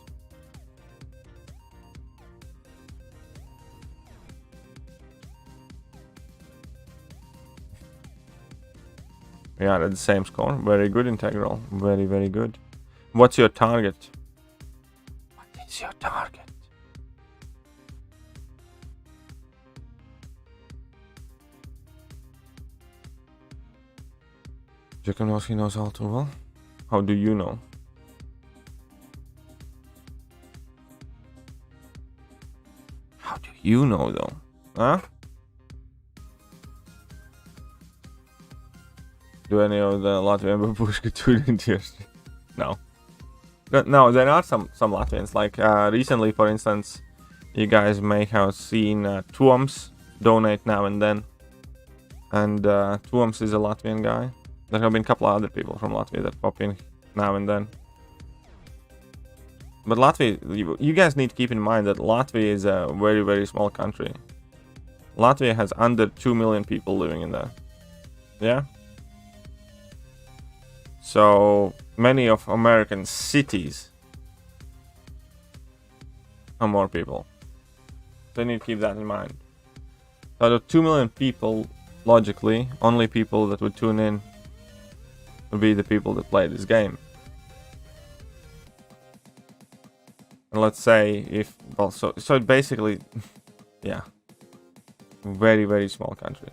We are at the same score. Very good, Integral. Very, very good. What's your target? What is your target? Jacobkanda knows all too well. How do you know? How do you know, though? Huh? Do any of the Latvian babushka students here? No. No, there are some Latvians. Like recently, for instance, you guys may have seen Tuoms donate now and then. And Tuoms is a Latvian guy. There have been a couple of other people from Latvia that pop in now and then. But Latvia, you guys need to keep in mind that Latvia is a very, very small country. Latvia has under 2 million people living in there. Yeah? So many of American cities are more people. So you need to keep that in mind. So out of 2 million people, logically, only people that would tune in would be the people that play this game. And let's say if, well, so basically, yeah, very, very small country.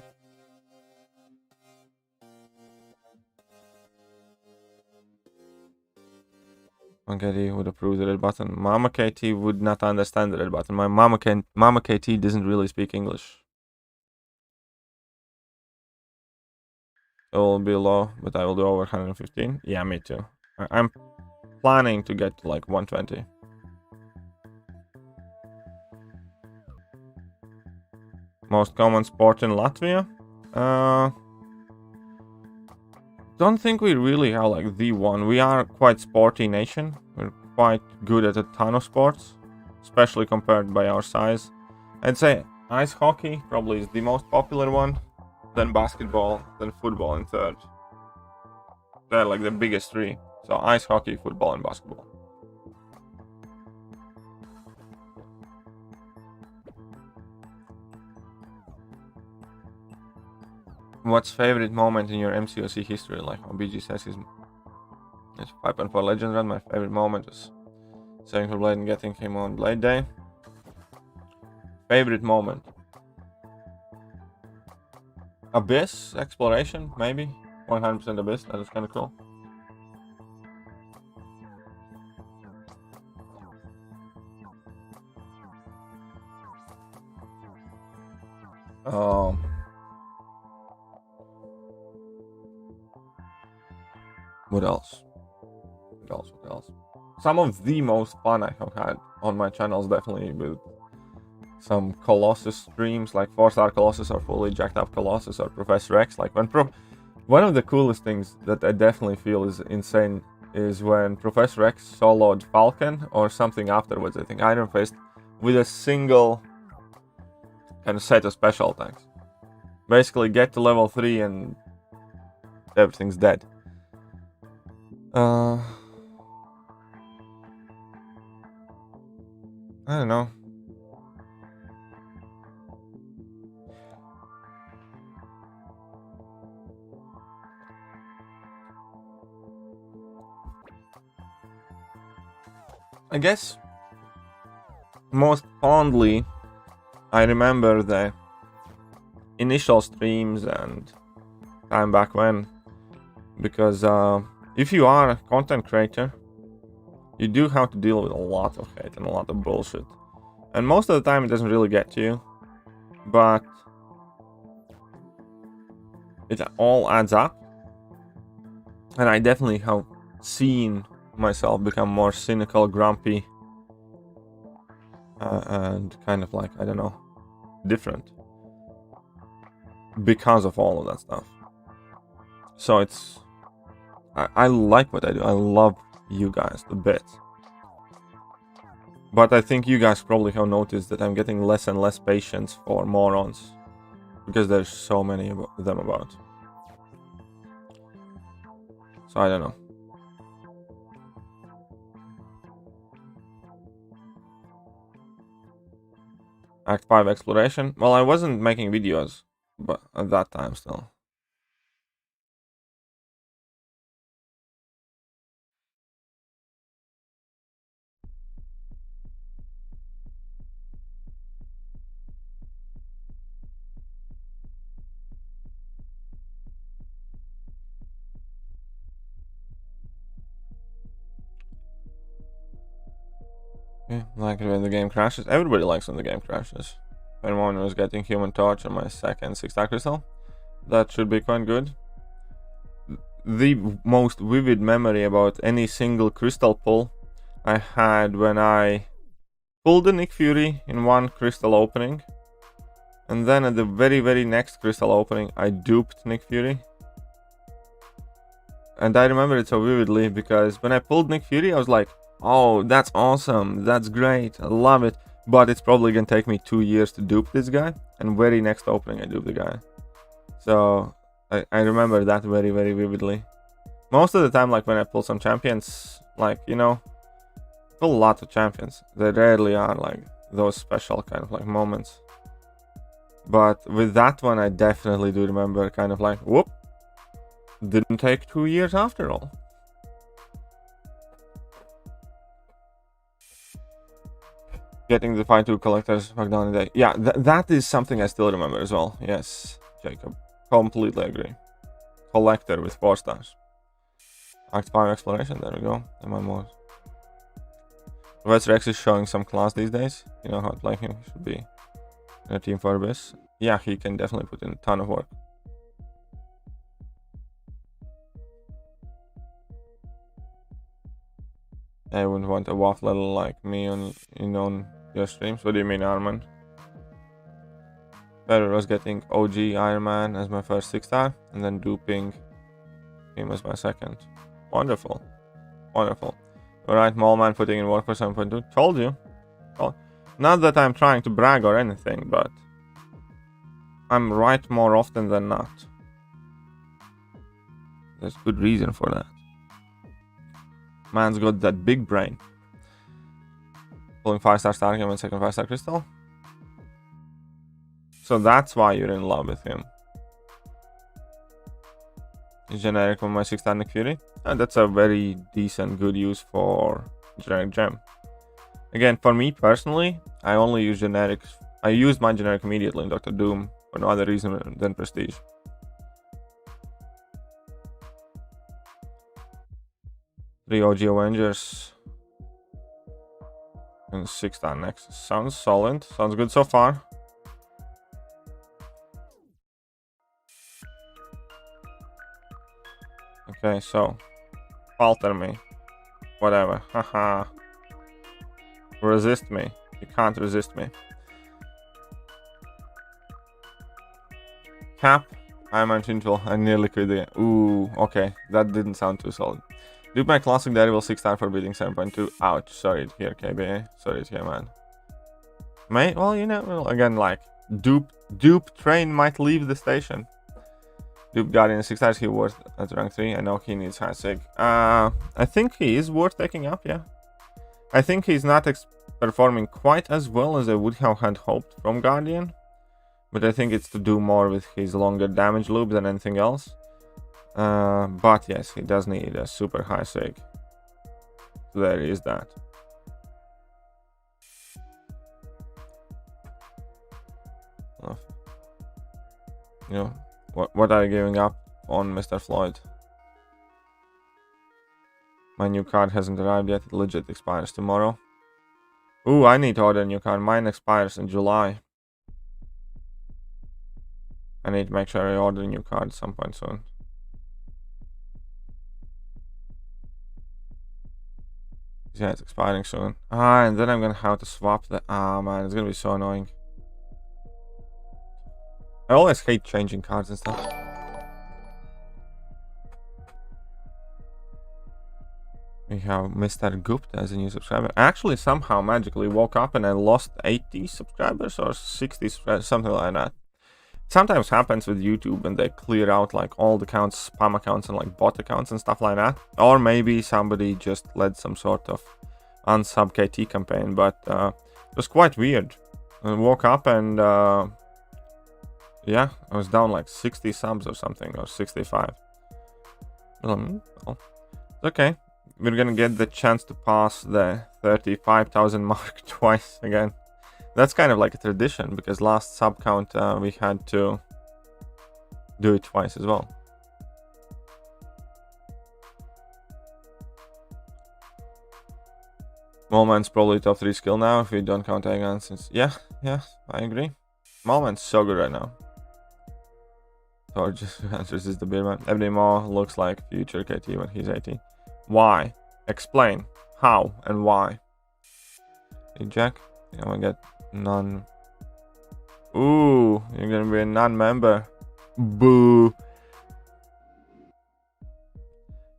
KT would approve the red button. Mama KT would not understand the red button. My Mama KT doesn't really speak English. It will be low, but I will do over 115. Yeah, me too. I'm planning to get to like 120. Most common sport in Latvia? Don't think we really have like the one. We are quite sporty nation. We're quite good at a ton of sports, especially compared by our size. I'd say ice hockey probably is the most popular one, then basketball, then football in third. They're like the biggest three. So ice hockey, football, and basketball. What's favorite moment in your MCOC history? Like how BG says it's 5.4 Legend Run. My favorite moment was saving for Blade and getting him on Blade Day. Favorite moment? Abyss exploration, maybe 100% Abyss. That is kind of cool. What else? What else? Some of the most fun I have had on my channel is definitely with some Colossus streams, like 4-star Colossus or fully jacked up Colossus or Professor X. Like when one of the coolest things that I definitely feel is insane is when Professor X soloed Falcon or something afterwards, I think Iron Fist, with a single kind of set of special attacks. Basically get to level 3 and everything's dead. I don't know. I guess most fondly I remember the initial streams and time back when, because if you are a content creator, you do have to deal with a lot of hate and a lot of bullshit. And most of the time it doesn't really get to you, but it all adds up. And I definitely have seen myself become more cynical, grumpy, and kind of like, I don't know, different because of all of that stuff. So it's, I like what I do. I love you guys a bit. But I think you guys probably have noticed that I'm getting less and less patience for morons, because there's so many of them about. So I don't know. Act 5 exploration. Well, I wasn't making videos, but at that time still. Yeah, like it when the game crashes. Everybody likes when the game crashes. When one was getting Human Torch on my second 6-star crystal. That should be quite good. The most vivid memory about any single crystal pull I had when I pulled the Nick Fury in one crystal opening. And then at the very next crystal opening, I duped Nick Fury. And I remember it so vividly because when I pulled Nick Fury, I was like, oh, that's awesome, that's great, I love it, but it's probably gonna take me 2 years to dupe this guy, and very next opening I duped the guy. So I remember that very vividly. Most of the time, like when I pull some champions, like, you know, pull a lot of champions, they rarely are like those special kind of like moments. But with that one, I definitely do remember kind of like, whoop, didn't take 2 years after all. Getting the Fight 2 collectors back down in the day. Yeah, that is something I still remember as well. Yes, Jacob. Completely agree. Collector with 4 stars. Act 5 exploration, there we go. And one more. Rex is showing some class these days. You know how to play him. He should be in a team for Abyss. Yeah, he can definitely put in a ton of work. I wouldn't want a waffle like me on your streams. What do you mean, Armand? Better was getting OG Iron Man as my first 6-star and then duping him as my second. Wonderful. Wonderful. Alright, Mallman putting in work for 7.2. Told you. Well, not that I'm trying to brag or anything, but I'm right more often than not. There's good reason for that. Man's got that big brain. Pulling 5-star Stargame and second 5-star crystal. So that's why you're in love with him. Generic on my 6-star Nick Fury. And that's a very decent, good use for generic gem. Again, for me personally, I only use generics. I used my generic immediately in Dr. Doom for no other reason than prestige. 3 OG Avengers. And 6-star Nexus. Sounds solid. Sounds good so far. Okay, so falter me. Whatever. Haha. Resist me. You can't resist me. Cap. I'm unchangeable. I nearly quit the game. Ooh, okay. That didn't sound too solid. Dupe my classic Daredevil 6-star for beating 7.2. Ouch. Sorry to hear, KBA. Sorry to hear, man. Mate, well, you know, again, like, dupe train might leave the station. Dupe Guardian 6 stars, he worth at rank 3. I know he needs high sig. I think he is worth taking up, yeah. I think he's not performing quite as well as I would have had hoped from Guardian. But I think it's to do more with his longer damage loop than anything else. But yes, he does need a super high sig. So there is that. You know, what are you giving up on Mr. Floyd? My new card hasn't arrived yet. It legit expires tomorrow. Ooh, I need to order a new card. Mine expires in July. I need to make sure I order a new card at some point soon. Yeah, it's expiring soon. Ah, and then I'm gonna have to swap the... Ah, man, it's gonna be so annoying. I always hate changing cards and stuff. We have Mr. Gupta as a new subscriber. I actually somehow magically woke up and I lost 80 subscribers or 60 subscribers, something like that. It sometimes happens with YouTube and they clear out like all the accounts, spam accounts and like bot accounts and stuff like that. Or maybe somebody just led some sort of unsub KT campaign, but it was quite weird. I woke up and yeah, I was down like 60 subs or something, or 65. Well, it's okay. We're gonna get the chance to pass the 35,000 mark twice again. That's kind of like a tradition, because last sub count we had to do it twice as well. Maulman's probably top 3 skill now if we don't count Aegon, since yeah, I agree. Maulman's so good right now. Or just answers is the beardman. Every Maul looks like future KT when he's 80. Why? Explain how and why. Hey Jack, I'm gonna get none. Ooh, you're gonna be a non-member. Boo.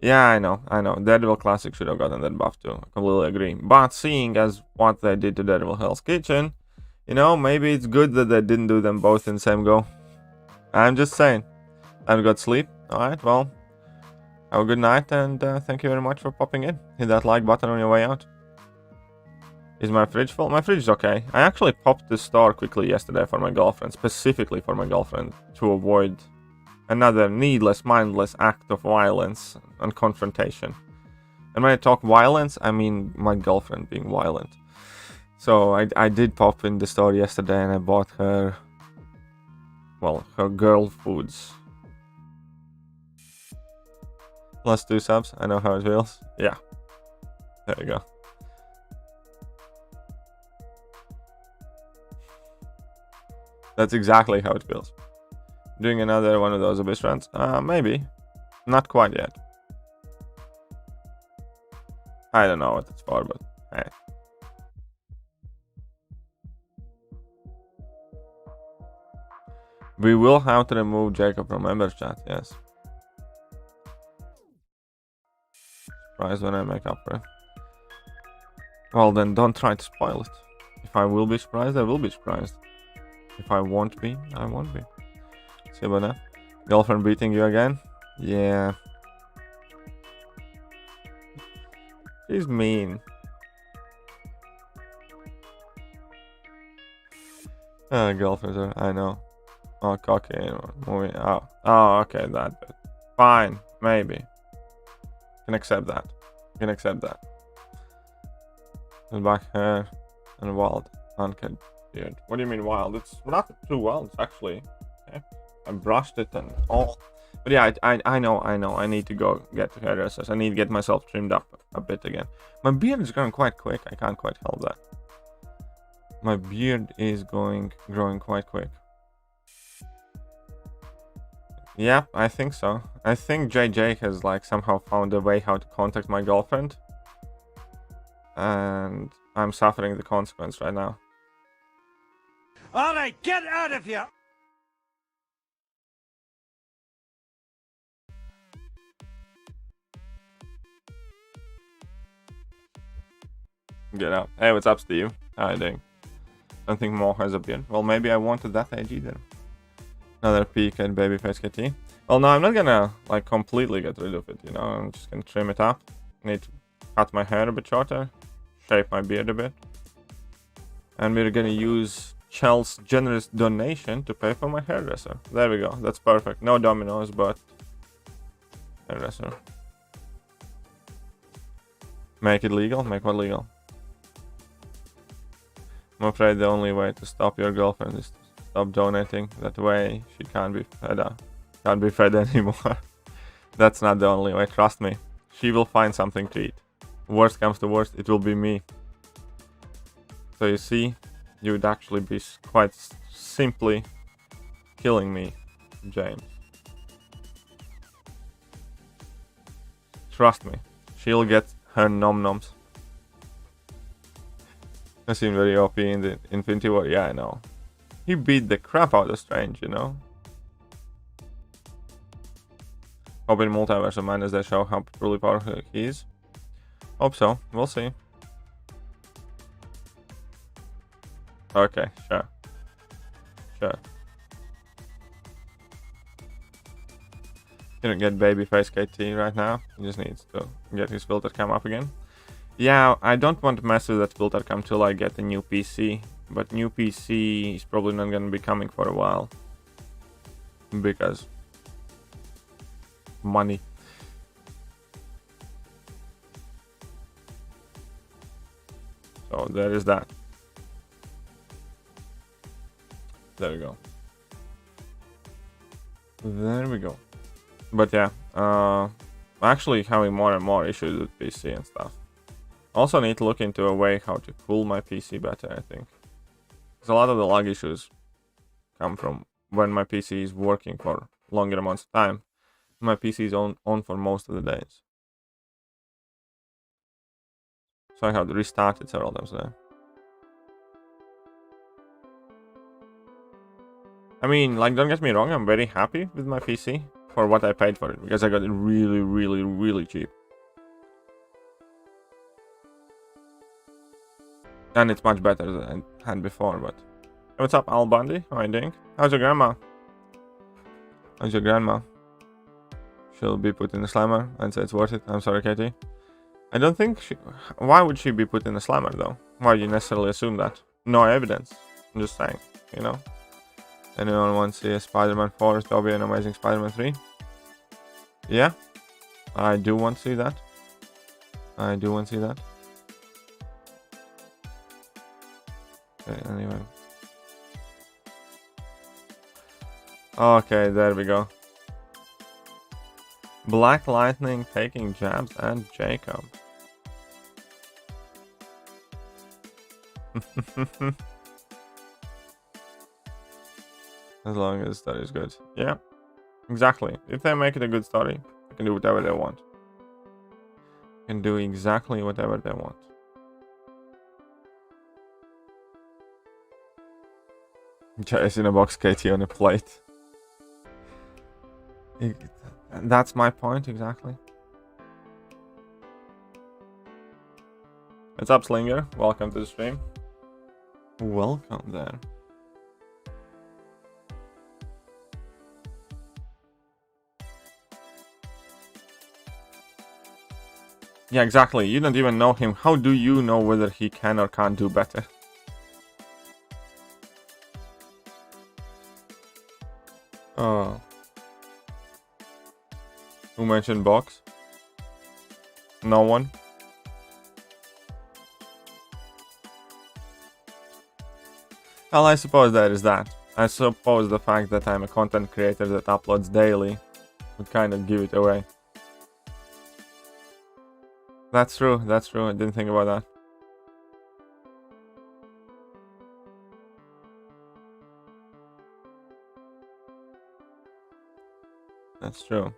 Yeah, I know. Daredevil Classic should have gotten that buff too. I completely agree. But seeing as what they did to Daredevil Hell's Kitchen, you know, maybe it's good that they didn't do them both in the same go. I'm just saying. I've got sleep. Alright, well, have a good night, and thank you very much for popping in. Hit that like button on your way out. Is my fridge full? My fridge is okay. I actually popped the store quickly yesterday for my girlfriend, specifically for my girlfriend, to avoid another needless, mindless act of violence and confrontation. And when I talk violence, I mean my girlfriend being violent. So I did pop in the store yesterday and I bought her, well, her girl foods. Plus 2 subs, I know how it feels. Yeah, there you go. That's exactly how it feels. Doing another one of those abyss runs? Maybe. Not quite yet. I don't know what it's for, but hey. We will have to remove Jacob from members chat, yes. Surprised when I make up for it. Well then, don't try to spoil it. If I will be surprised, I will be surprised. If I won't be, I won't be. See about that? Girlfriend beating you again? Yeah. She's mean. Girlfriends, I know. Oh, cocky. Moving. Oh, okay, that bit. Fine, maybe. Can accept that. Can accept that. And back hair and wild, uncut beard. What do you mean wild? It's not too wild, actually. Okay. I brushed it and all. But yeah, I know. I need to go get to hairdressers. I need to get myself trimmed up a bit again. My beard is growing quite quick. I can't quite help that. My beard is growing quite quick. Yeah, I think so. I think JJ has like somehow found a way how to contact my girlfriend. And I'm suffering the consequence right now. Alright, get out of here! Get out. Hey, what's up, Steve? How are you doing? Don't think Mo has a beard. Well, maybe I wanted that AG then. Another peek at babyface KT. Well, no, I'm not gonna like completely get rid of it, you know. I'm just gonna trim it up. Need to cut my hair a bit shorter, shape my beard a bit. And we're gonna use Chel's generous donation to pay for my hairdresser. There we go. That's perfect. No dominoes, but hairdresser. Make it legal? Make what legal? I'm afraid the only way to stop your girlfriend is to stop donating. That way she can't be fed anymore. That's not the only way, trust me. She will find something to eat. Worst comes to worst, it will be me. So you see, you would actually be quite simply killing me, James. Trust me, she'll get her nom-noms. I seem very OP in the Infinity War. Yeah, I know. He beat the crap out of Strange, you know. Hope in Multiverse of Madness they show how truly powerful he is. Hope so. We'll see. Okay, sure. Sure. Didn't get babyface KT right now. He just needs to get his filter cam up again. Yeah, I don't want to mess with that filter cam till I get a new PC. but new PC is probably not gonna be coming for a while because money. So there is that. There we go. There we go. But yeah, actually having more and more issues with PC and stuff. Also need to look into a way how to cool my PC better, I think. Because a lot of the lag issues come from when my PC is working for longer amounts of time. My PC is on for most of the days. So I have to restart it several times a day. I mean, like, don't get me wrong, I'm very happy with my PC for what I paid for it, because I got it really, really, really cheap. And it's much better than I had before, but... Hey, what's up, Al Bundy? How are you doing? How's your grandma? How's your grandma? She'll be put in a slammer and say it's worth it. I'm sorry, Katie. I don't think she... Why would she be put in a slammer, though? Why do you necessarily assume that? No evidence. I'm just saying, you know? Anyone want to see a Spider-Man 4, Toby and Amazing Spider-Man 3? Yeah. I do want to see that. I do want to see that. Okay, anyway. Okay, there we go. Black Lightning taking jabs at Jacob. As long as that is good. Yeah, exactly. If they make it a good story, they can do whatever they want. They can do exactly whatever they want. Jay's in a box, Katie on a plate. That's my point, exactly. What's up, Slinger? Welcome to the stream. Welcome there. Yeah, exactly. You don't even know him. How do you know whether he can or can't do better? Oh. Who mentioned box? No one? Well, I suppose there is that. I suppose the fact that I'm a content creator that uploads daily would kind of give it away. That's true, that's true. I didn't think about that. That's true.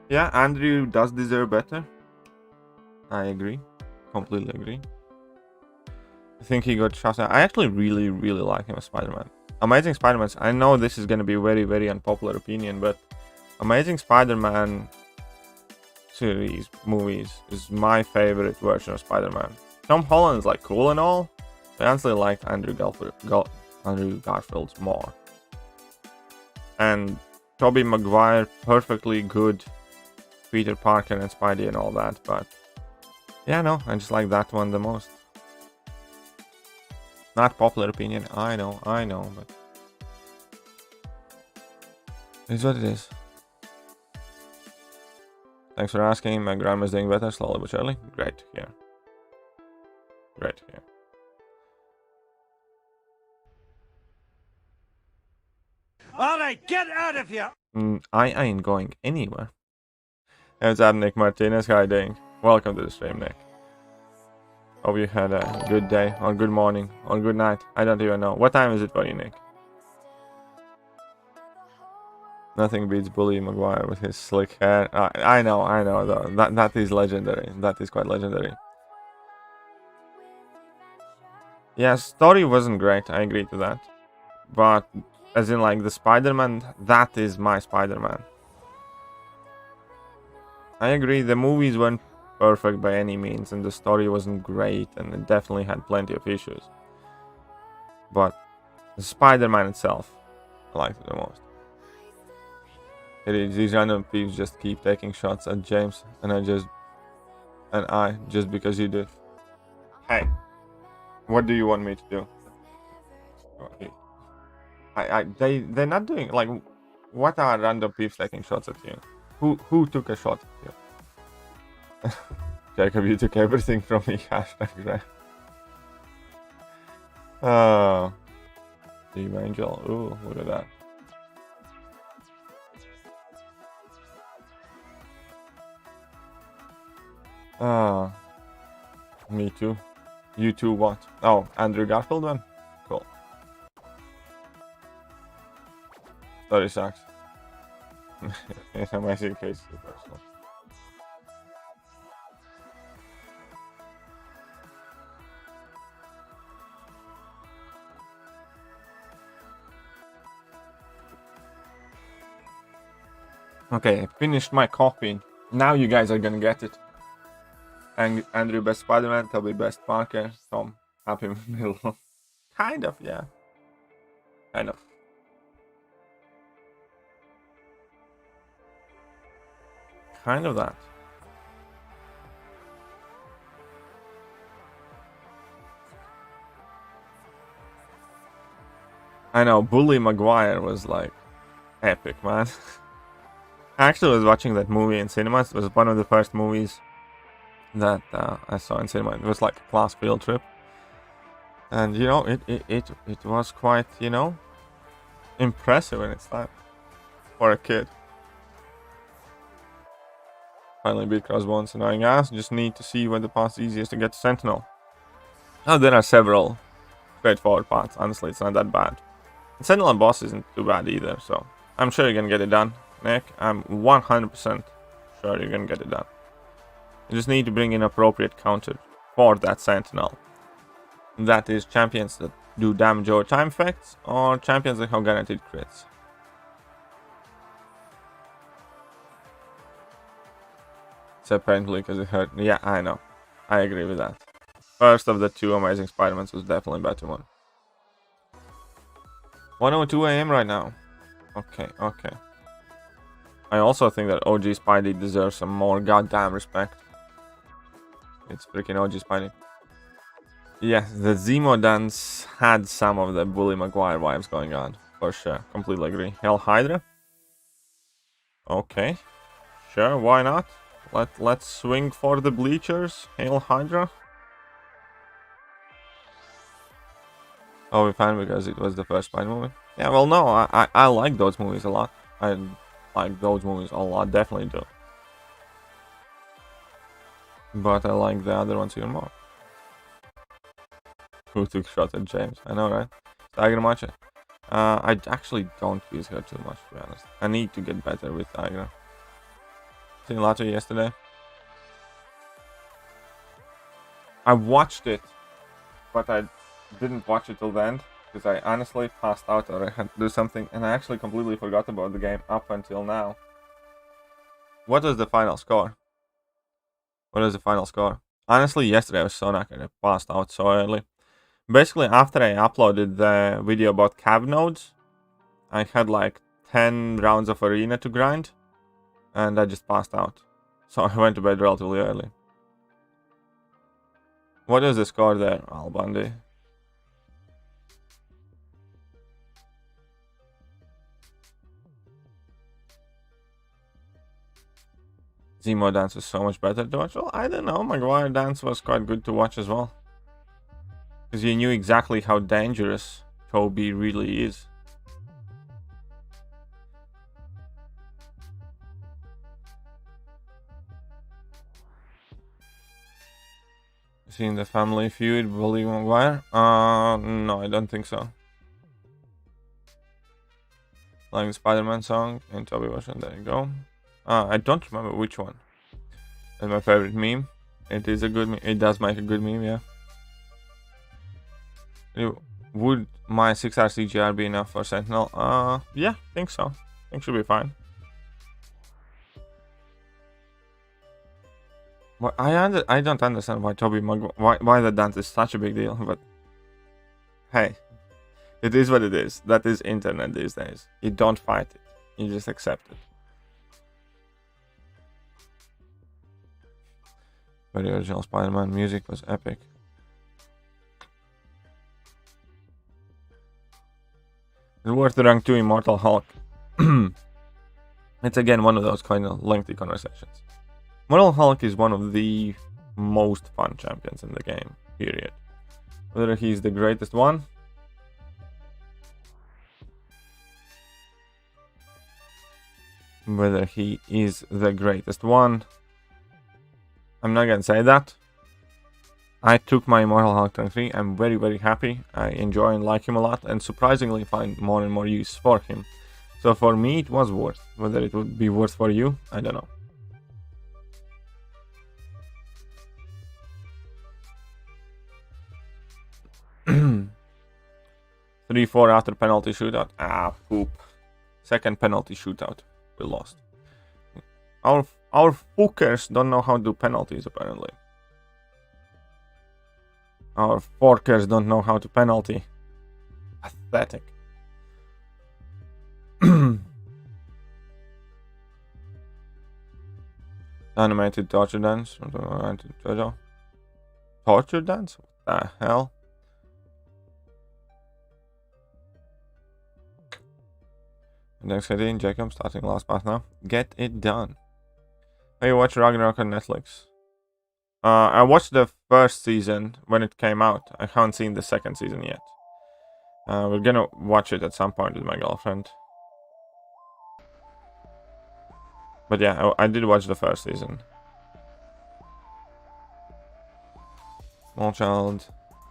Yeah, Andrew does deserve better. I agree. Completely agree. I think he got shot at. I actually really, really like him as Spider-Man. Amazing Spider-Man, I know this is going to be a very, very unpopular opinion, but Amazing Spider-Man series, movies, is my favorite version of Spider-Man. Tom Holland's like cool and all, but I honestly liked Andrew Garfield's more. And Tobey Maguire, perfectly good Peter Parker and Spidey and all that, but yeah, no, I just like that one the most. Not popular opinion, I know, but it's what it is. Thanks for asking. My grandma's doing better, slowly but surely. Great to hear. Great to hear. Alright, get out of here! I ain't going anywhere. Hey, what's up, Nick Martinez? How are you doing? Welcome to the stream, Nick. Hope you had a good day, or good morning, or good night. I don't even know. What time is it for you, Nick? Nothing beats Bully Maguire with his slick hair. I know, though. That is legendary. That is quite legendary. Yeah, story wasn't great. I agree to that. But, as in, like, the Spider-Man, that is my Spider-Man. I agree, the movies weren't perfect by any means, and the story wasn't great, and it definitely had plenty of issues. But the Spider-Man itself, I liked it the most. It is, these random peeps just keep taking shots at James, and I just because you did. Hey, what do you want me to do? They're not doing, like, what are random peeps taking shots at you? Who took a shot at you? Jacob, you took everything from me. Hashtag right. Team Angel. Ooh, look at that. Me too. You too what? Oh, Andrew Garfield one? Cool. Story sucks. It's amazing case personal. Okay, I finished my coffee. Now you guys are gonna get it. Andrew best Spider-Man, Toby best Parker, Tom happy middle. Kind of, yeah. Kind of. Kind of that. I know, Bully Maguire was like epic, man. I actually was watching that movie in cinemas. It was one of the first movies that I saw in cinema. It was like a class field trip, and you know, it was quite, you know, impressive in its time for a kid. Finally beat Crossbones, annoying ass. Just need to see when the path is easiest to get to Sentinel. Now there are several straightforward paths. Honestly, it's not that bad. The Sentinel boss isn't too bad either, so I'm sure you're gonna get it done, Nick. I'm 100% sure you're gonna get it done. You just need to bring in appropriate counter for that Sentinel. That is champions that do damage over time effects, or champions that have guaranteed crits. It's apparently because it hurt. Yeah, I know. I agree with that. First of the two Amazing Spider-Mans was definitely a better one. 1:02 AM right now. Okay, okay. I also think that OG Spidey deserves some more goddamn respect. It's freaking OG Spidey. Yes, the Zemo dance had some of the Bully Maguire vibes going on. For sure. Completely agree. Hell Hydra? Okay. Sure, why not? Let's swing for the bleachers. Hail Hydra. Oh, we fine because it was the first Spider movie. Yeah, well, no, I like those movies a lot. I like those movies a lot, definitely do. But I like the other ones even more. Who took shot at James? I know, right? Tigra Macha. I actually don't use her too much, to be honest. I need to get better with Tigra. Seen Lato yesterday. I watched it, but I didn't watch it till the end because I honestly passed out or I had to do something, and I actually completely forgot about the game up until now. What was the final score? What is the final score? Honestly, yesterday I was so knackered. I passed out so early. Basically, after I uploaded the video about cab nodes, I had like 10 rounds of arena to grind, and I just passed out. So I went to bed relatively early. What is the score there, Al Bundy? Zemo dance was so much better to watch. Well, I don't know. Maguire dance was quite good to watch as well. Because you knew exactly how dangerous Toby really is. Seen the Family Feud, Bully Maguire? No, I don't think so. Like the Spider-Man song in Toby version, there you go. I don't remember which one. That's my favorite meme. It is a good meme. It does make a good meme, yeah. Would my 6-hour CGR be enough for Sentinel? Yeah, think so. Think should be fine. Well, I don't understand why Toby Maguire, why the dance is such a big deal, but hey, it is what it is. That is internet these days. You don't fight it. You just accept it. Very original Spider-Man. Music was epic. It's worth the rank 2 Immortal Hulk. It's again one of those kind of lengthy conversations. Immortal Hulk is one of the most fun champions in the game, period. Whether he's the greatest one, I'm not gonna say that. I took my Immortal Hulk rank 3. I'm very, very happy. I enjoy and like him a lot, and surprisingly find more and more use for him. So for me, it was worth. Whether it would be worth for you, I don't know. Three, 4 after penalty shootout. Ah, poop. Second penalty shootout. We lost. Our fuckers don't know how to do penalties, apparently. Our forkers don't know how to penalty. Pathetic. Animated torture dance. Torture dance? What the hell? Next heading, Jacob, starting last path now. Get it done. Hey, you watch Ragnarok on Netflix? I watched the first season when it came out. I haven't seen the second season yet. We're gonna watch it at some point with my girlfriend. But yeah, I did watch the first season. Small child,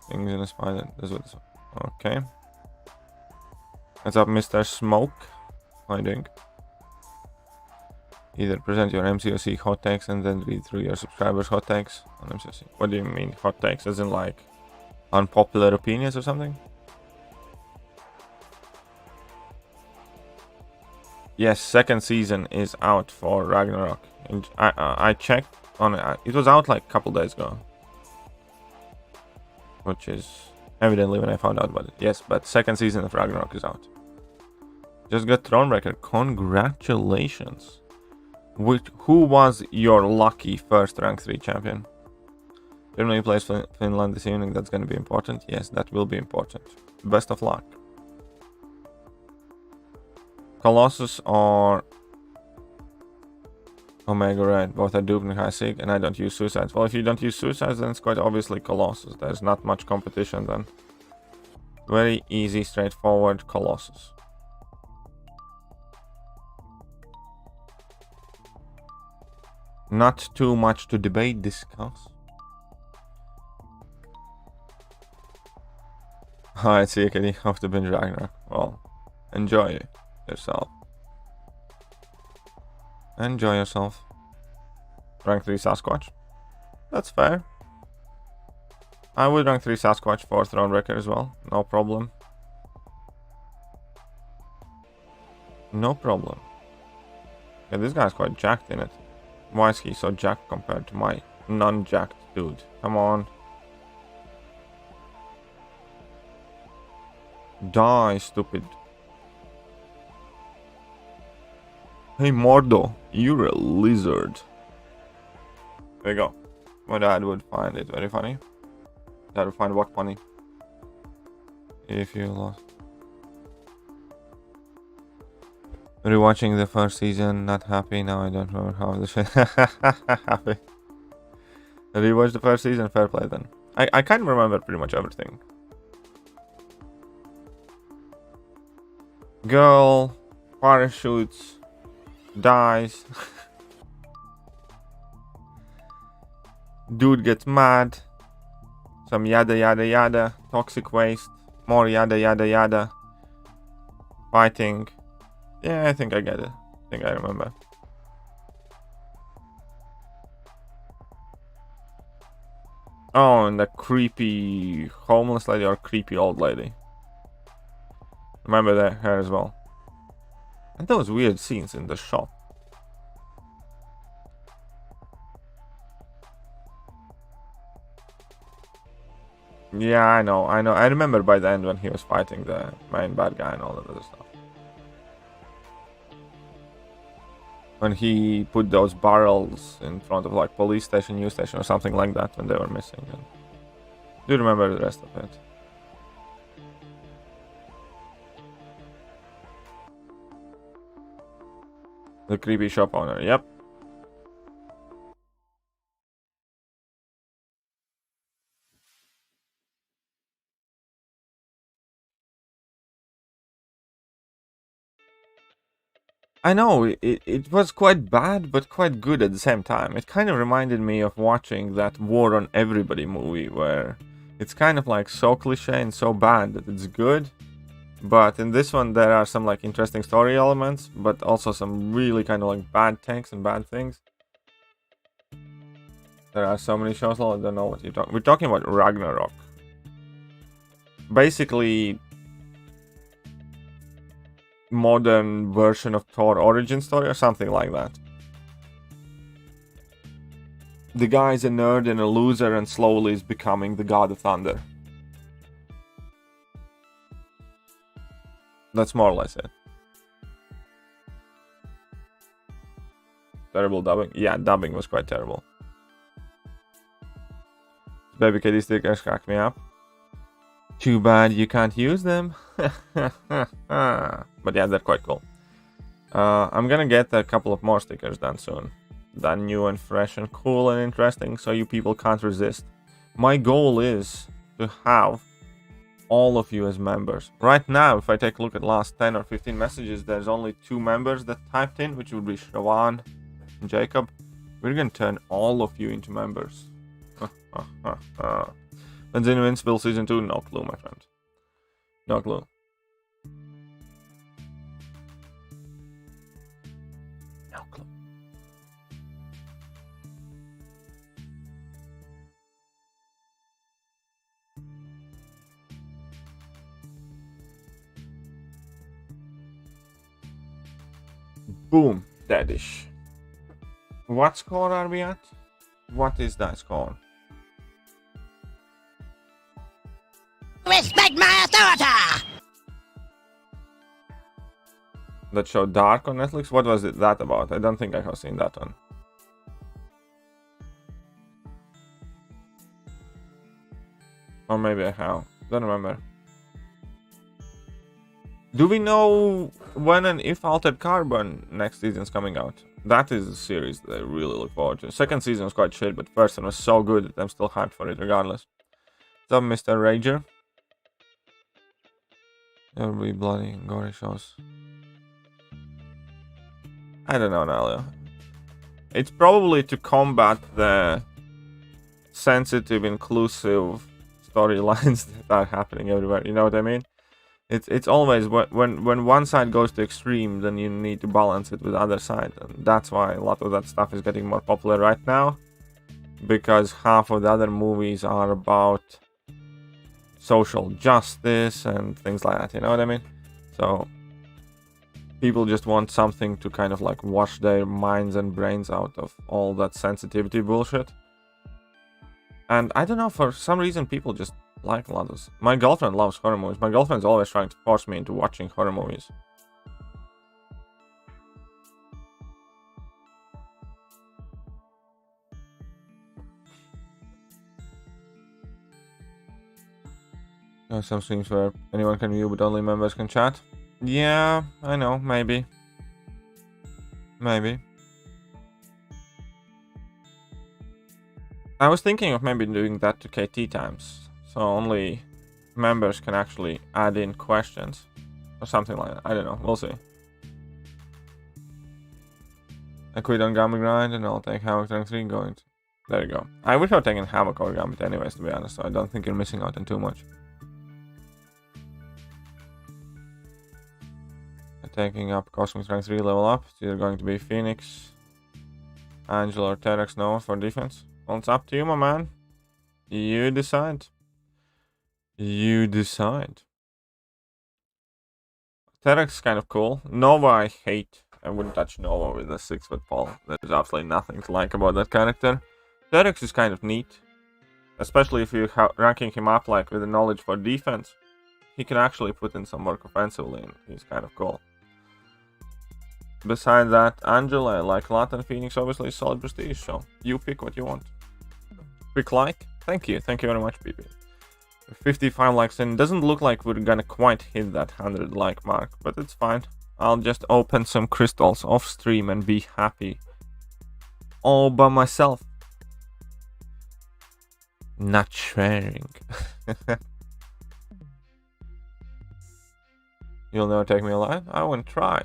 things in a spider. This is okay. What's up, Mr. Smoke? How are you doing? Either present your MCOC hot takes and then read through your subscribers' hot takes on MCOC. What do you mean hot takes? As in like unpopular opinions or something? Yes, second season is out for Ragnarok. And I checked on it. It was out like a couple days ago. Which is evidently when I found out about it. Yes, but second season of Ragnarok is out. Just got Thronebreaker. Congratulations. Who was your lucky first rank 3 champion? Germany plays Finland this evening. That's going to be important. Yes, that will be important. Best of luck. Colossus or Omega Red. Both are duped and high sig, and I don't use suicides. Well, if you don't use suicides, then it's quite obviously Colossus. There's not much competition then. Very easy, straightforward Colossus. Not too much to debate, discuss. Alright, see you, Kitty. Off to binge Ragnarok. Well, enjoy yourself. Enjoy yourself. Rank 3 Sasquatch. That's fair. I would rank 3 Sasquatch for Thronebreaker as well. No problem. No problem. Yeah, this guy's quite jacked in it. Why is he so jacked compared to my non-jacked dude? Come on. Die, stupid. Hey, Mordo, you're a lizard. There you go. My dad would find it very funny. Dad would find what funny? If you lost. Rewatching the first season, not happy. Now I don't remember how the shit. Happy. Rewatch the first season, fair play then. I can't remember pretty much everything. Girl, parachutes, dies. Dude gets mad. Some yada yada yada. Toxic waste. More yada yada yada. Fighting. Yeah, I think I get it. I think I remember. Oh, and the creepy homeless lady or creepy old lady. Remember that her as well. And those weird scenes in the shop. Yeah, I know. I remember by the end when he was fighting the main bad guy and all that other stuff. when he put those barrels in front of like police station, news station or something like that when they were missing. And do you remember the rest of it? The creepy shop owner, yep. I know, it was quite bad, but quite good at the same time. It kind of reminded me of watching that War on Everybody movie, where it's kind of like so cliche and so bad that it's good. But in this one, there are some like interesting story elements, but also some really kind of like bad takes and bad things. There are so many shows, I don't know what you're talking. We're talking about Ragnarok. Basically, modern version of Thor origin story or something like that. The guy's a nerd and a loser and slowly is becoming the god of thunder. That's more or less it. Terrible dubbing? Yeah, dubbing was quite terrible. Baby kitty stickers crack me up. Too bad you can't use them. But yeah, they're quite cool. I'm gonna get a couple of more stickers done soon. Done new and fresh and cool and interesting, so you people can't resist. My goal is to have all of you as members. Right now, if I take a look at last 10 or 15 messages, there's only 2 members that typed in, which would be Shravan and Jacob. We're gonna turn all of you into members. When's Invincible Season 2? No clue, my friend. No clue. No clue. Boom. Deadish. What score are we at? What is that score? Respect my authority! That show Dark on Netflix? What was that about? I don't think I have seen that one. Or maybe I have. Don't remember. Do we know when and if Altered Carbon next season's coming out? That is a series that I really look forward to. Second season was quite shit, but first one was so good that I'm still hyped for it regardless. What's up, Mr. Rager? There will be bloody and gory shows. I don't know, Nalio. It's probably to combat the sensitive, inclusive storylines that are happening everywhere. You know what I mean? It's always when one side goes to extreme, then you need to balance it with the other side, and that's why a lot of that stuff is getting more popular right now. Because half of the other movies are about social justice and things like that, you know what I mean? So people just want something to kind of like wash their minds and brains out of all that sensitivity bullshit. And I don't know, for some reason people just like a lot of this. My girlfriend loves horror movies. My girlfriend's always trying to force me into watching horror movies. There are some streams where anyone can view but only members can chat. Yeah, I know, maybe. Maybe. I was thinking of maybe doing that to KT times. So only members can actually add in questions. Or something like that. I don't know, we'll see. I quit on Gambit Grind and I'll take Havoc Rank 3 going to... There you go. I wish I had taken Havoc or Gambit anyways, to be honest, so I don't think you're missing out on too much. Taking up Cosmic Rank 3 level up. It's either going to be Phoenix, Angela or Terex Nova for defense. Well, it's up to you, my man. You decide. You decide. Terex is kind of cool. Nova I hate. I wouldn't touch Nova with a 6-foot pole. There's absolutely nothing to like about that character. Terex is kind of neat. Especially if you're ranking him up like with the knowledge for defense. He can actually put in some work offensively and he's kind of cool. Besides that, Angela, I like a lot, and Phoenix obviously is solid prestige, so you pick what you want. Quick like. Thank you very much, PP. 55 likes in. Doesn't look like we're gonna quite hit that 100 like mark, but it's fine. I'll just open some crystals off stream and be happy. All by myself. Not sharing. You'll never take me alive? I won't try.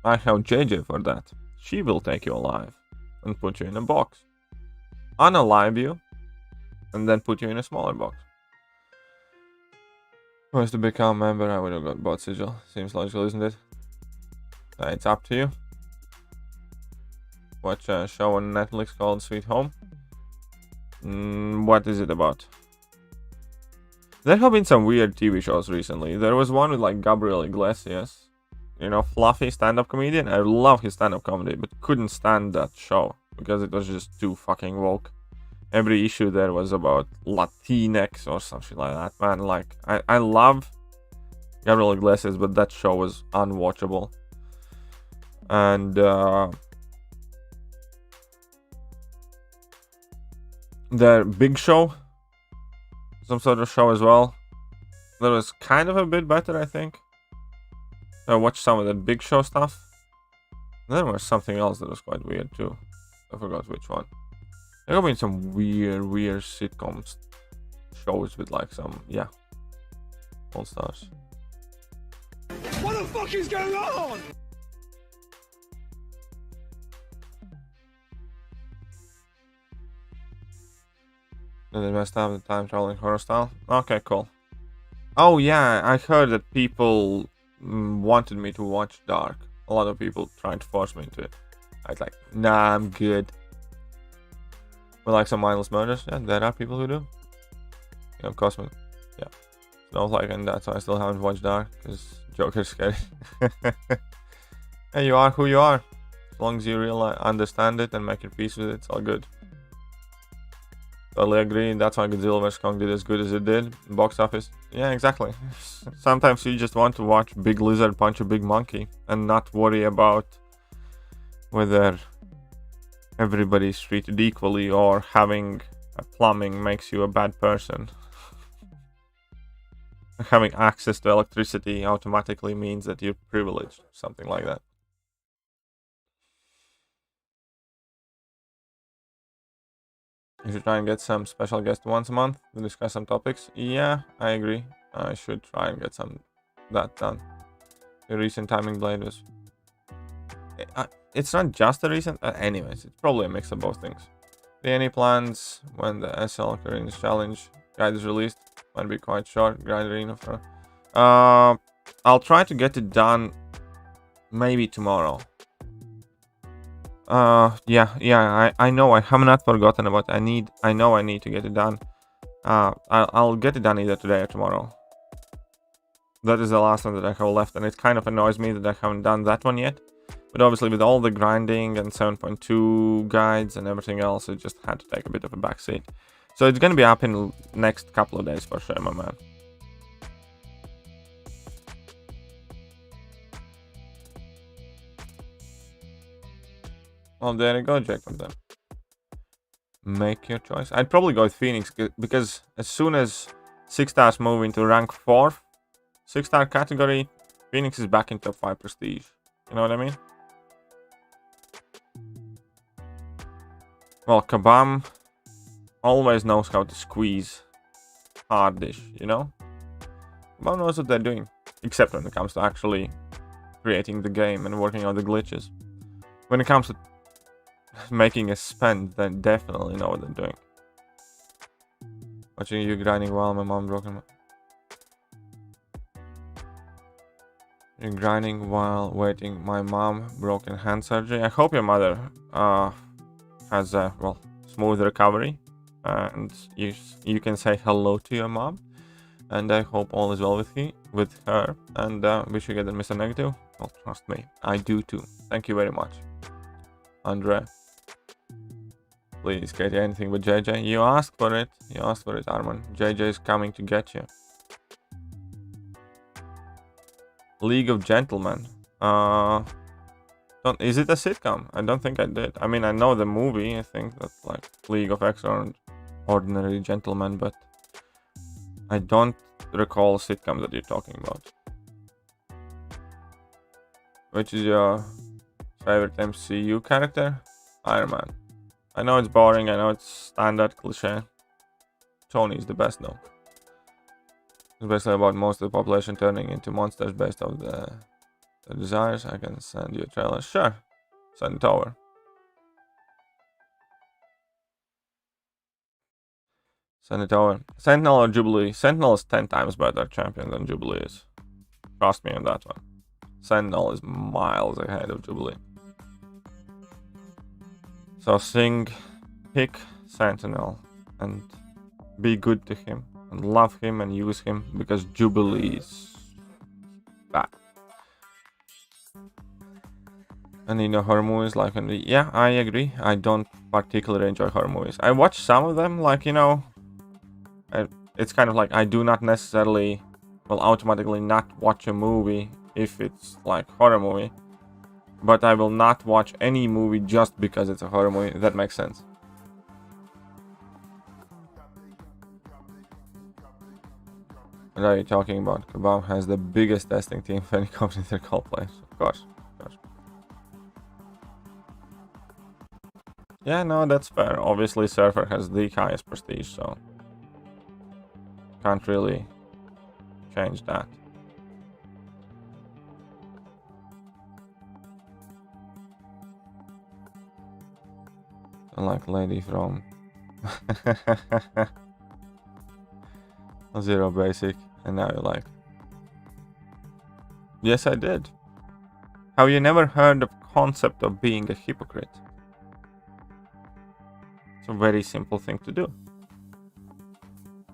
I have JJ for that. She will take you alive and put you in a box. Unalive you and then put you in a smaller box. Wants to become a member? I would have got bot sigil. Seems logical, isn't it? It's up to you. Watch a show on Netflix called Sweet Home. What is it about? There have been some weird TV shows recently. There was one with like Gabriel Iglesias. You know, fluffy stand-up comedian. I love his stand-up comedy, but couldn't stand that show because it was just too fucking woke. Every issue there was about Latinx or something like that, man. Like, I love Gabriel Iglesias, but that show was unwatchable. And the Big Show, some sort of show as well, that was kind of a bit better, I think. I watched some of the Big Show stuff. There was something else that was quite weird too. I forgot which one. There have been some weird sitcoms shows with like some, yeah, all stars. What the fuck is going on? Did they messed up the time traveling horror style? Okay, cool. Oh yeah, I heard that people wanted me to watch Dark. A lot of people tried to force me into it. I was like, nah, I'm good. But like some mindless murders, yeah, there are people who do. You know, Cosmic, yeah. Don't like, and that's why I still haven't watched Dark, because Joker's scary. Hey, you are who you are. As long as you really understand it and make your peace with it, it's all good. Totally agree, that's why Godzilla vs. Kong did as good as it did. Box office, yeah, exactly. Sometimes you just want to watch big lizard punch a big monkey and not worry about whether everybody's treated equally or having a plumbing makes you a bad person. Having access to electricity automatically means that you're privileged, something like that. You should try and get some special guests once a month to discuss some topics. Yeah, I agree. I should try and get that done. The recent timing blade was... it's not just a recent... anyways, it's probably a mix of both things. Any plans when the SL Koreans Challenge guide is released? Might be quite short. Grind arena for... I'll try to get it done maybe tomorrow. Yeah, I know I have not forgotten about it. I know I need to get it done. I'll get it done either today or tomorrow. That is the last one that I have left, and it kind of annoys me that I haven't done that one yet. But obviously with all the grinding and 7.2 guides and everything else, it just had to take a bit of a backseat. So it's gonna be up in the next couple of days for sure, my man. Well, there you go, Jacob, then. Make your choice. I'd probably go with Phoenix, because as soon as 6 stars move into rank 4, 6-star category, Phoenix is back in top 5 prestige. You know what I mean? Well, Kabam always knows how to squeeze hard-ish, you know? Kabam knows what they're doing. Except when it comes to actually creating the game and working on the glitches. When it comes to making a spend, they definitely know what they're doing. Watching you grinding while my mom broken. You're grinding while waiting my mom broken hand surgery. I hope your mother has a well smooth recovery, and you can say hello to your mom. And I hope all is well with her. And wish you get the Mr. Negative. Well, trust me, I do too. Thank you very much, Andre. Please get anything but JJ. You asked for it. You asked for it, Arman. JJ is coming to get you. League of Gentlemen. Is it a sitcom? I don't think I did. I mean, I know the movie. I think that's like League of Extraordinary Gentlemen, but I don't recall a sitcom that you're talking about. Which is your favorite MCU character? Iron Man. I know it's boring. I know it's standard cliche. Tony is the best though. It's basically about most of the population turning into monsters based on their desires. I can send you a trailer. Sure. Send it over. Send it over. Sentinel or Jubilee? Sentinel is 10 times better champion than Jubilee is. Trust me on that one. Sentinel is miles ahead of Jubilee. So pick Sentinel and be good to him and love him and use him, because Jubilee is bad. And you know, horror movies like, yeah, I agree. I don't particularly enjoy horror movies. I watch some of them, like, you know, it's kind of like I do not necessarily, will automatically not watch a movie if it's like horror movie, but I will not watch any movie just because it's a horror movie, if that makes sense. What are you talking about? Kebab has the biggest testing team when it comes to their call plays. Of course. Yeah, no, that's fair. Obviously, Surfer has the highest prestige, so can't really change that. Like lady from Zero Basic, and now you're like, yes, I did. Have you never heard of concept of being a hypocrite? It's a very simple thing to do.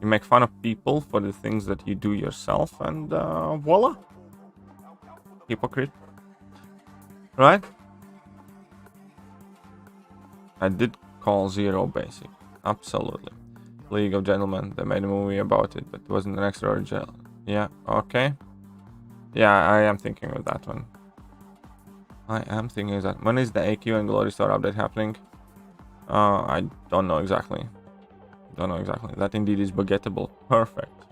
You make fun of people for the things that you do yourself, and voila, hypocrite, right? I did call Zero Basic, absolutely. League of Gentlemen, they made a movie about it, but it wasn't an extra original. Yeah, okay. Yeah, I am thinking of that one. I am thinking of that. When is the AQ and Glory Store update happening? I don't know exactly. That indeed is baguettable. Perfect.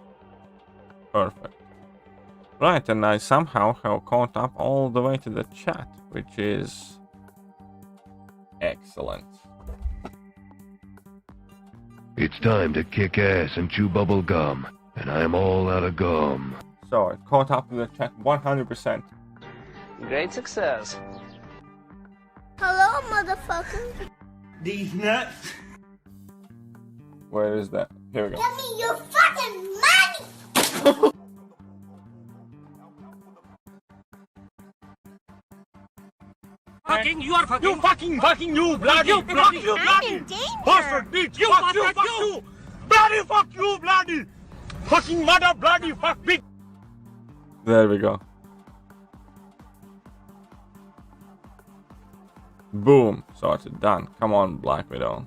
Right, and I somehow have caught up all the way to the chat, which is excellent. It's time to kick ass and chew bubble gum, and I'm all out of gum. So, I caught up to the chat 100%. Great success. Hello, motherfucker. These nuts. Where is that? Here we go. Give me your fucking money! You are fucking. You bloody. You bloody. I'm in danger. Bastard bitch. You fuck you. Bloody fuck you, bloody. Fucking mother, bloody fuck bitch. There we go. Boom. Sorted. Done. Come on, Black Widow.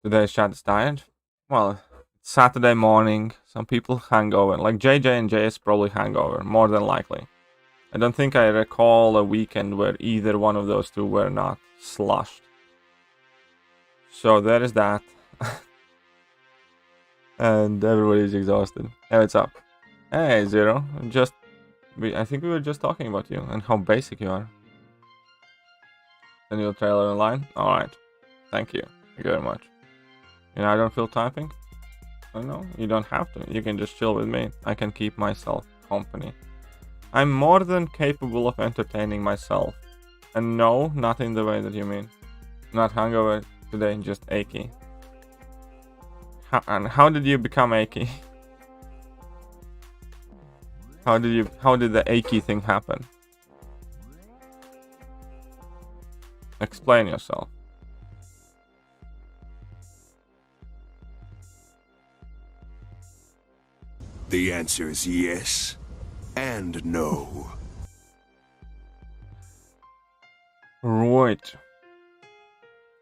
Today's chat is tired. Well, it's Saturday morning. Some people hangover. Like JJ and JS probably hangover, more than likely. I don't think I recall a weekend where either one of those two were not sloshed. So there is that. And everybody's exhausted. Hey, what's up? Hey, Zero. I think we were just talking about you and how basic you are. The new trailer online? Alright. Thank you. Thank you very much. You know, I don't feel typing? I know. You don't have to. You can just chill with me. I can keep myself company. I'm more than capable of entertaining myself. And no, not in the way that you mean. Not hungover today, just achy. How did you become achy? How did the achy thing happen? Explain yourself. The answer is yes and no. Right.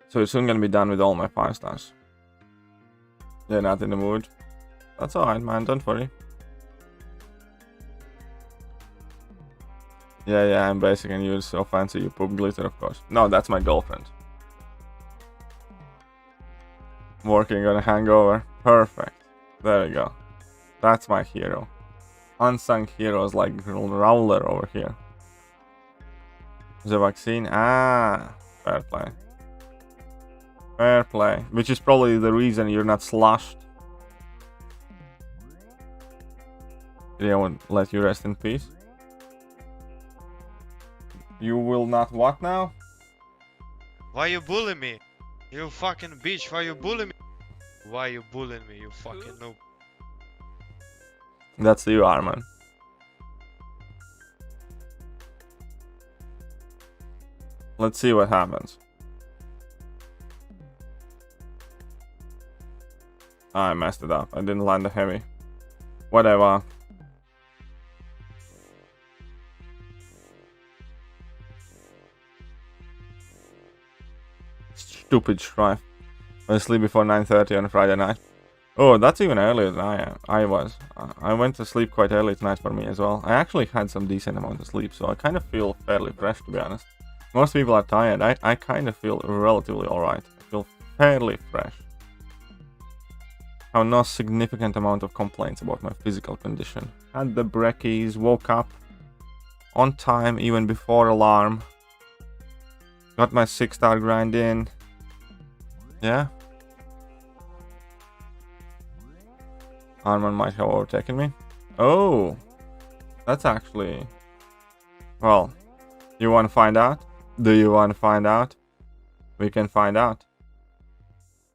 So you're soon gonna be done with all my 5 stars. You're not in the mood. That's alright, man, don't worry. Yeah, I'm basic and you're so fancy, you poop glitter, of course. No, that's my girlfriend. Working on a hangover. Perfect. There you go. That's my hero. Unsung heroes like Rowler over here. The vaccine. Ah, fair play. Fair play. Which is probably the reason you're not slashed. I won't let you rest in peace. You will not what now? Why you bully me? You fucking bitch, why you bully me? Why you bullying me, you fucking noob? That's you, Arman. Let's see what happens. I messed it up. I didn't land a heavy. Whatever. Stupid strife. I sleep before 9:30 on a Friday night. Oh, that's even earlier than I was. I went to sleep quite early tonight for me as well. I actually had some decent amount of sleep, so I kind of feel fairly fresh, to be honest. Most people are tired. I kind of feel relatively alright. I feel fairly fresh. I have no significant amount of complaints about my physical condition. Had the brekkies, woke up on time even before alarm. Got my 6-star grind in. Yeah. Arman might have overtaken me. Oh, that's actually... Well, you want to find out? Do you want to find out? We can find out.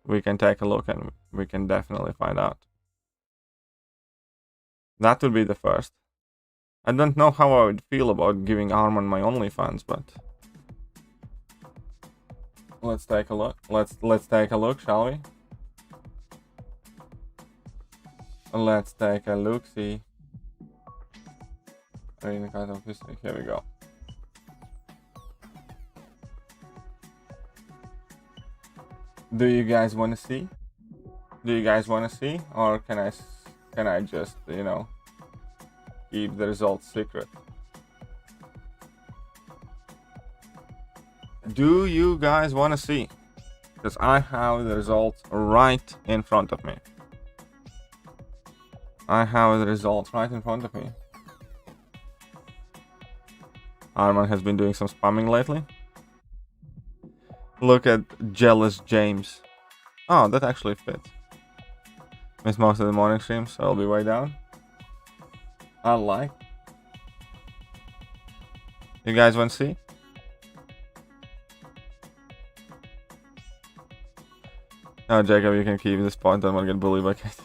We can take a look and we can definitely find out. That would be the first. I don't know how I would feel about giving Arman my OnlyFans, but... Let's take a look. Let's take a look, shall we? Let's take a look. See. Here we go. Do you guys want to see? Do you guys want to see, or can I just, you know, keep the results secret? Do you guys want to see? Because I have the results right in front of me. I have the results right in front of me. Arman has been doing some spamming lately. Look at Jealous James. Oh, that actually fits. Missed most of the morning streams, so I'll be way down. I like. You guys want to see? Oh, Jacob, you can keep this point. Don't want to get bullied by Kate.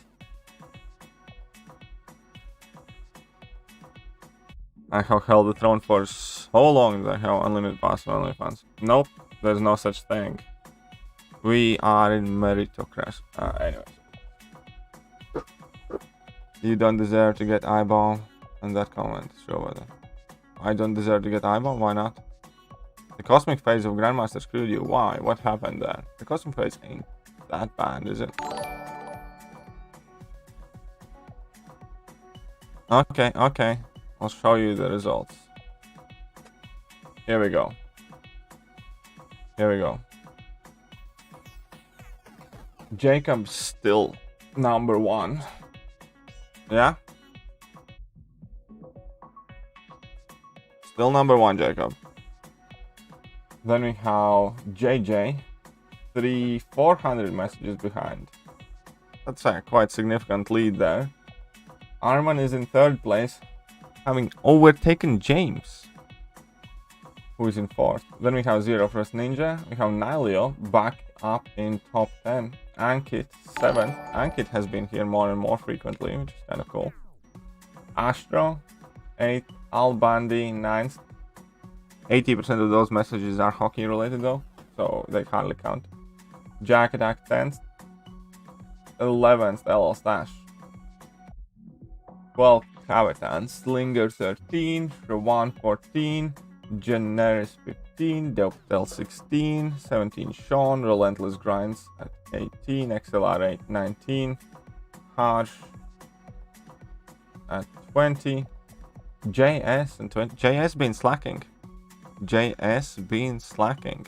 I have held the throne for so long that I have unlimited pass on OnlyFans. Nope, there's no such thing. We are in meritocracy. Anyways. You don't deserve to get eyeball. And that comment, sure whether. I don't deserve to get eyeball? Why not? The cosmic phase of Grandmaster screwed you. Why? What happened there? The cosmic phase ain't that bad, is it? Okay. I'll show you the results. Here we go. Jacob's still number 1. Yeah? Still number 1, Jacob. Then we have JJ. 400 messages behind. That's a quite significant lead there. Arman is in 3rd place, having overtaken James, who is in 4th. Then we have ZeroFrostNinja. We have Nileo back up in top 10. Ankit 7th. Ankit has been here more and more frequently, which is kind of cool. Astro 8th. Albandi 9th. 80% of those messages are hockey related though, so they hardly count. Jack Attack 10th. 11th LL Stash. 12th Cavitan. Slinger 13. Rawan 14. Generis 15. Delptel 16. 17 Sean. Relentless Grinds at 18. XLR 8 19. Harsh at 20. JS and 20. JS been slacking. JS been slacking.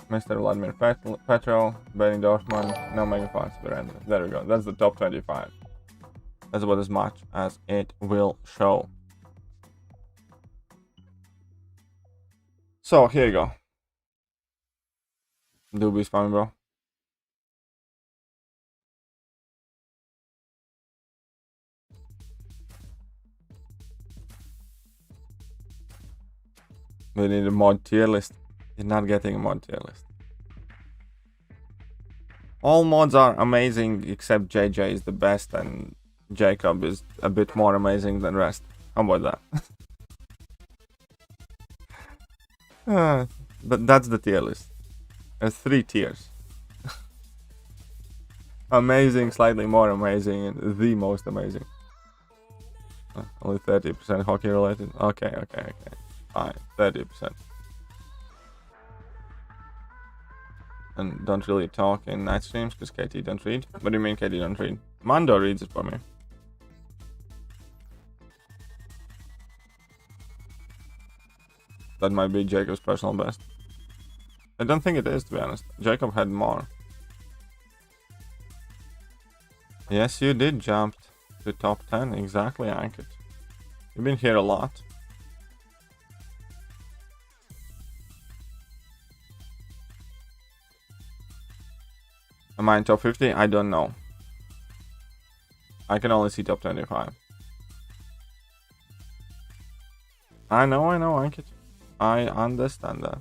Mr. Vladimir Petrol, Benny Dorfman, no Mega Fox, there we go. That's the top 25. That's about as much as it will show. So here you go. Do be spamming, bro. We need a mod tier list. You're not getting a mod tier list. All mods are amazing except JJ is the best and Jacob is a bit more amazing than rest. How about that? But that's the tier list. There's 3 tiers. Amazing, slightly more amazing, and the most amazing. Only 30% hockey related. Okay. Fine, 30%. And don't really talk in night streams because Katie don't read. What do you mean Katie don't read? Mando reads it for me. That might be Jacob's personal best. I don't think it is, to be honest. Jacob had more. Yes, you did jump to top 10. Exactly, Ankit. You've been here a lot. Am I in top 50? I don't know. I can only see top 25. I know, Ankit. I understand that.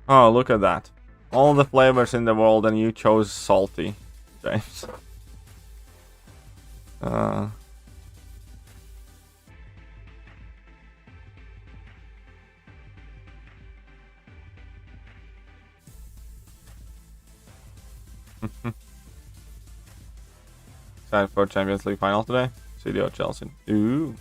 Oh, look at that. All the flavors in the world and you chose salty, James. Excited for Champions League final today? CDO Chelsea. Ooh.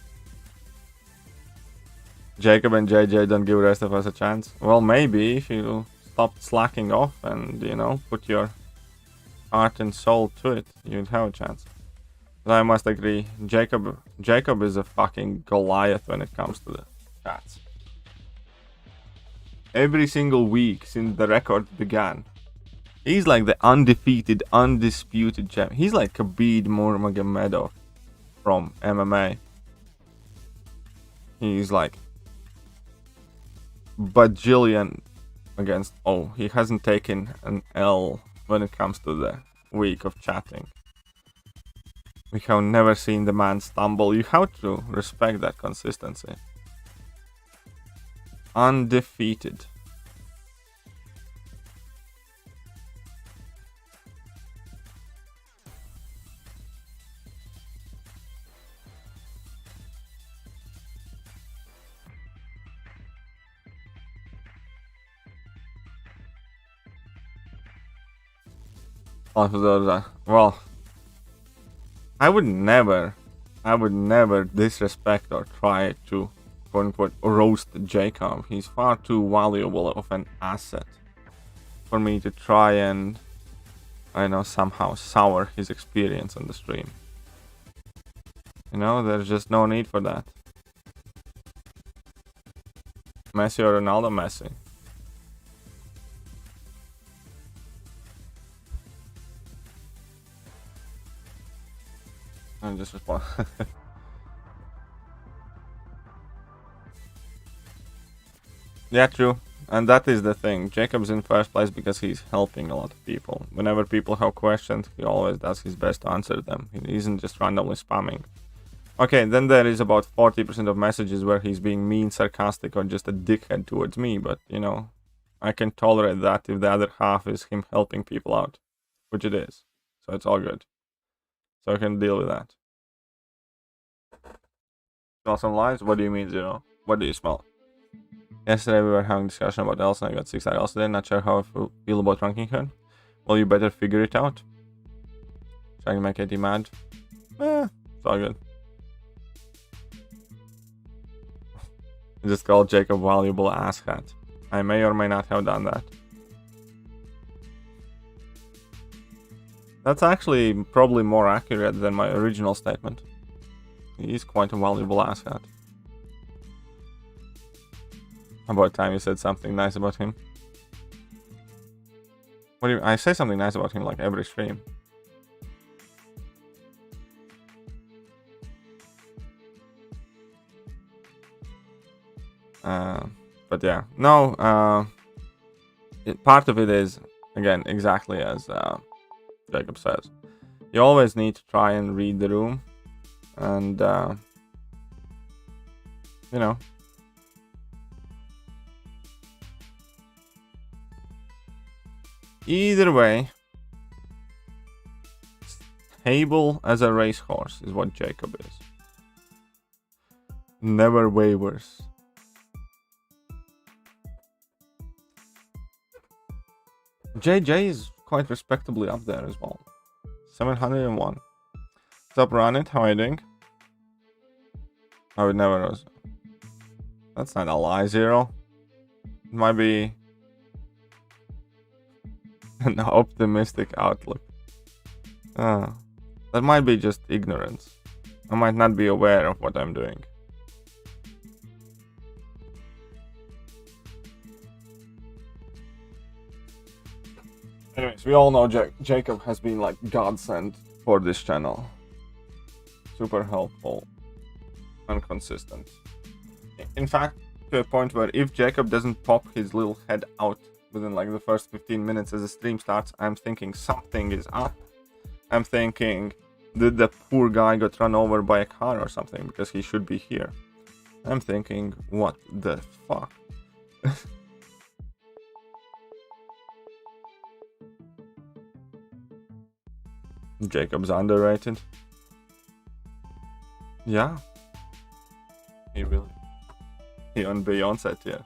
Jacob and JJ don't give the rest of us a chance. Well, maybe if you stop slacking off and, you know, put your heart and soul to it, you'd have a chance. But I must agree, Jacob is a fucking Goliath when it comes to the chats. Every single week since the record began, he's like the undefeated, undisputed champ. He's like Khabib Nurmagomedov from MMA. He's like bajillion against... Oh, he hasn't taken an L when it comes to the week of chatting. We have never seen the man stumble. You have to respect that consistency. Undefeated. Well, I would never disrespect or try to quote unquote roast Jacob. He's far too valuable of an asset for me to try and, I know, somehow sour his experience on the stream. You know, there's just no need for that. Messi or Ronaldo? Messi. And just respond. Yeah, true. And that is the thing. Jacob's in first place because he's helping a lot of people. Whenever people have questions, he always does his best to answer them. He isn't just randomly spamming. Okay, then there is about 40% of messages where he's being mean, sarcastic, or just a dickhead towards me. But, you know, I can tolerate that if the other half is him helping people out. Which it is. So it's all good. So I can deal with that. Smell some lies? What do you mean, Zero? What do you smell? Yesterday we were having a discussion about else and I got 6 else today. Not sure how I feel about ranking her. Well, you better figure it out. Trying to make Katie mad. It's all good. I just called Jacob valuable asshat. I may or may not have done that. That's actually probably more accurate than my original statement. He is quite a valuable asset. About time you said something nice about him. What do you, I say something nice about him like every stream. But yeah, no, part of it is, again, exactly as Jacob says. You always need to try and read the room, and you know, either way, stable as a racehorse is what Jacob is. Never wavers. JJ is quite respectably up there as well. 701. What's up, Run It? How are you doing? I would never. That's not a lie, Zero. It might be an optimistic outlook. That might be just ignorance. I might not be aware of what I'm doing. Anyways, we all know Jacob has been like godsend for this channel. Super helpful and consistent. In fact, to a point where if Jacob doesn't pop his little head out within like the first 15 minutes as the stream starts, I'm thinking something is up. I'm thinking, did the poor guy got run over by a car or something, because he should be here. I'm thinking, what the fuck? Jacob's underrated. Yeah. He really. He on Beyonce tier.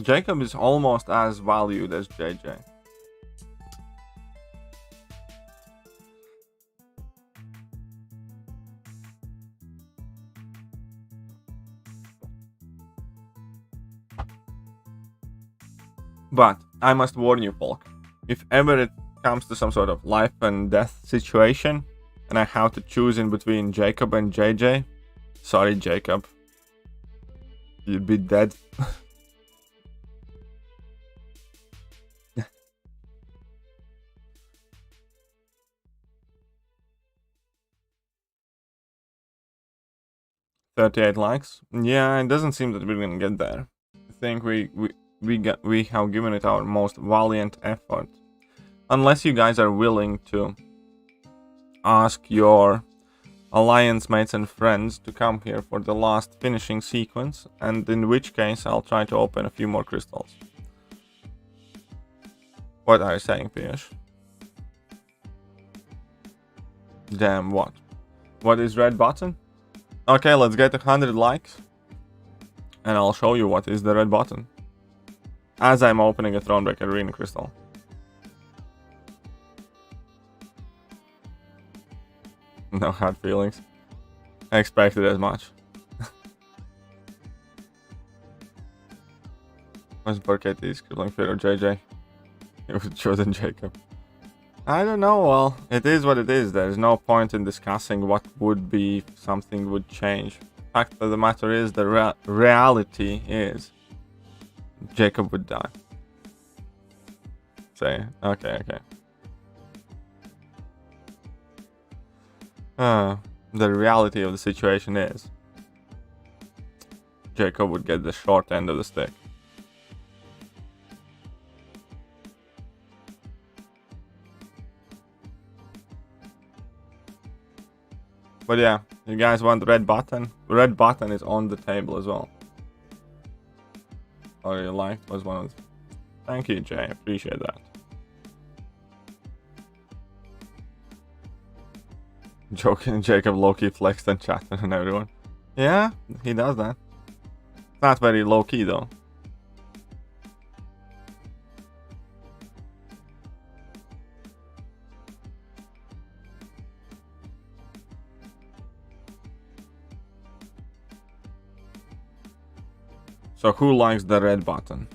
Jacob is almost as valued as JJ. But I must warn you, Polk. If ever it comes to some sort of life and death situation, and I have to choose in between Jacob and JJ, sorry, Jacob. You'd be dead. $38 likes. Yeah, it doesn't seem that we're gonna get there. I think we have given it our most valiant effort. Unless you guys are willing to ask your alliance mates and friends to come here for the last finishing sequence, and in which case I'll try to open a few more crystals. What are you saying, Piyush? Damn, what? What is red button? Okay, let's get 100 likes, and I'll show you what is the red button. As I'm opening a Thronebreaker Arena crystal. No hard feelings. I expected as much. Was Barketti scribbling fear or JJ? It was chosen Jacob. I don't know, well, it is what it is. There's no point in discussing what would be if something would change. Fact of the matter is, the reality is Jacob would die. Say, okay. The reality of the situation is Jacob would get the short end of the stick. But yeah, you guys want the red button? Red button is on the table as well. Oh, you liked was one of the... Thank you, Jay. Appreciate that. Joking, Jacob low-key flexed and chatted on everyone. Yeah, he does that. It's not very low-key though. So who likes the red button?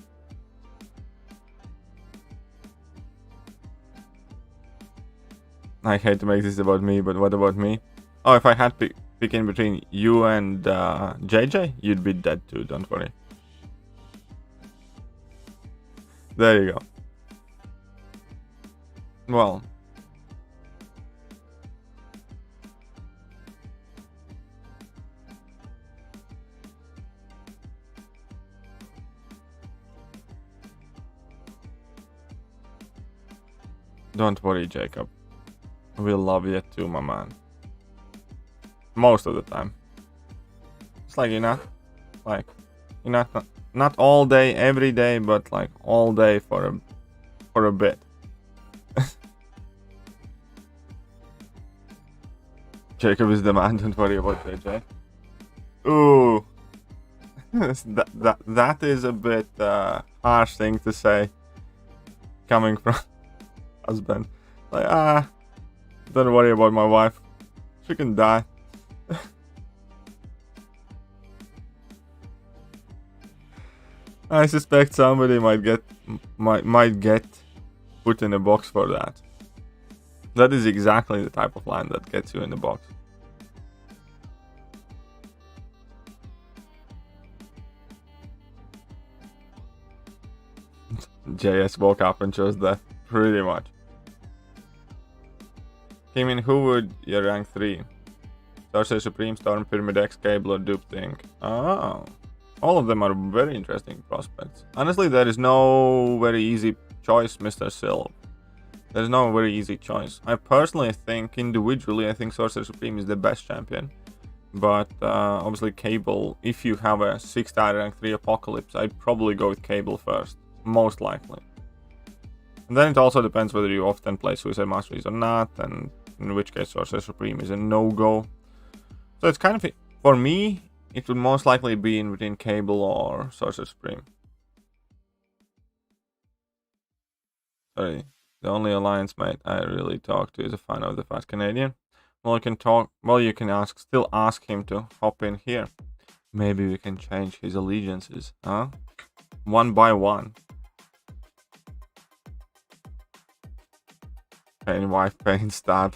I hate to make this about me, but what about me? Oh, if I had to pick in between you and JJ, you'd be dead too, don't worry. There you go. Well. Don't worry, Jacob. We'll love you too, my man. Most of the time. It's like not all day, every day, but like all day for a bit. Jacob is the man. Don't worry about JJ. Ooh, that is a bit harsh thing to say, coming from husband. Like don't worry about my wife. She can die. I suspect somebody might get put in a box for that. That is exactly the type of line that gets you in the box. JS woke up and chose that, pretty much. Kimin, who would you rank 3? Sorcerer Supreme, Storm, Pyramid X, Cable, or Dupe Thing? Oh. All of them are very interesting prospects. Honestly, there is no very easy choice, Mr. Silv. There's no very easy choice. I personally think, individually, I think Sorcerer Supreme is the best champion. But obviously Cable, if you have a 6-star rank 3 Apocalypse, I'd probably go with Cable first. Most likely. And then it also depends whether you often play Suicide Masteries or not, and in which case Sorcerer Supreme is a no-go. So it's kind of, for me, it would most likely be in between Cable or Sorcerer Supreme. Sorry, the only alliance mate I really talk to is a fan of the Fat Canadian. Well, you can still ask him to hop in here. Maybe we can change his allegiances, huh? One by one. Pain wife, pain stab.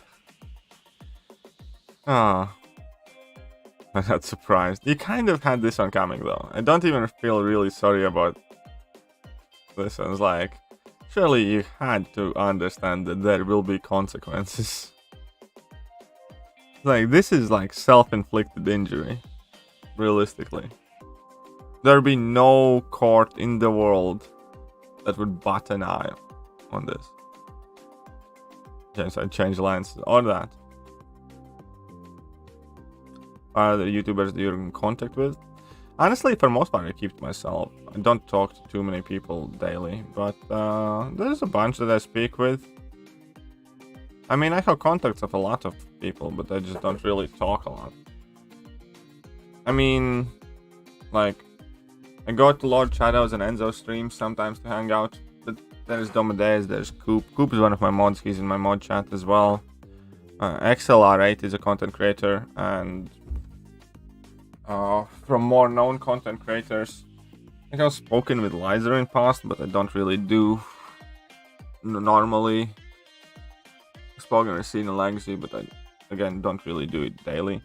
Ah. I'm not surprised. You kind of had this one coming though. I don't even feel really sorry about this. I was like, surely you had to understand that there will be consequences. Like, this is like self-inflicted injury. Realistically. There'd be no court in the world that would bat an eye on this. Yes, I'd change lenses or that. Are the YouTubers that you're in contact with? Honestly, for most part, I keep to myself. I don't talk to too many people daily, but there's a bunch that I speak with. I mean, I have contacts of a lot of people, but I just don't really talk a lot. I mean, like, I go to Lord Shadows and Enzo streams sometimes to hang out. But there's Domadeus, there's Coop. Coop is one of my mods, he's in my mod chat as well. XLR8 is a content creator, and from more known content creators, I have spoken with Lizer in past, but I don't really do normally. Spoken with Cena Legacy, but I again don't really do it daily.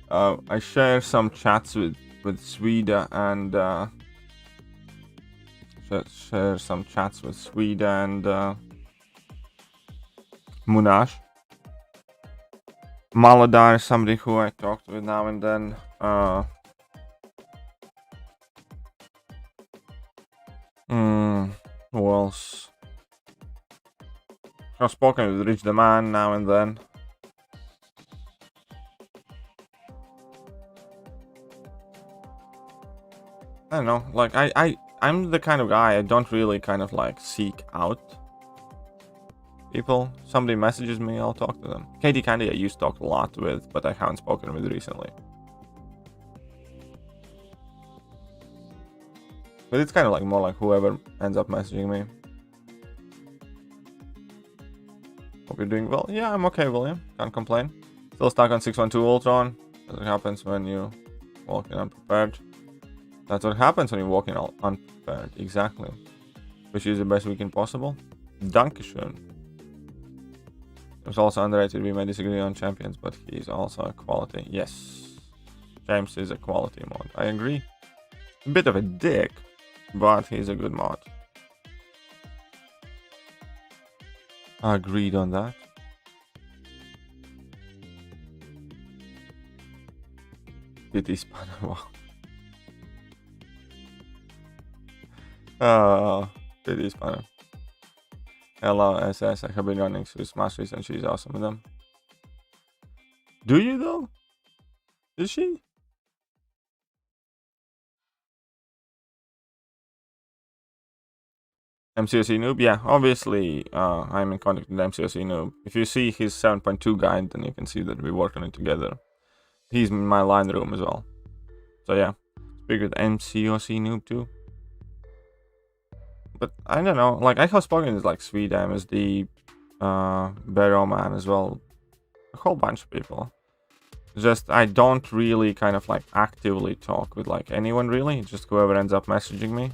I share some chats with Sweda and share some chats with Sweda and Munash. Maladar is somebody who I talked with now and then. Who else? I've spoken with Rich the Man now and then. I don't know, like I'm the kind of guy, I don't really kind of like seek out people. Somebody messages me, I'll talk to them. Katie Candy I used to talk a lot with, but I haven't spoken with recently. But it's kind of like more like whoever ends up messaging me. Hope you're doing well. Yeah, I'm okay, William. Can't complain. Still stuck on 612 Ultron. That's what happens when you walk in unprepared. That's what happens when you walk in unprepared. Exactly. Wish you the best weekend possible. Dankeschön. He's also underrated. We may disagree on champions, but he's also a quality. Yes. James is a quality mod. I agree. A bit of a dick, but he's a good mod. Agreed on that. Pity spanner, wow. Pity spanner. Hello, SS. I have been running through Smashes and she's awesome with them. Do you though? Is she? MCOC noob? Yeah, obviously I'm in contact with MCOC noob. If you see his 7.2 guide, then you can see that we work on it together. He's in my line room as well. So yeah, speak with MCOC noob too. But I don't know, like I have spoken with like Sweet MSD, Barrow Man as well. A whole bunch of people. Just I don't really kind of like actively talk with like anyone really, just whoever ends up messaging me.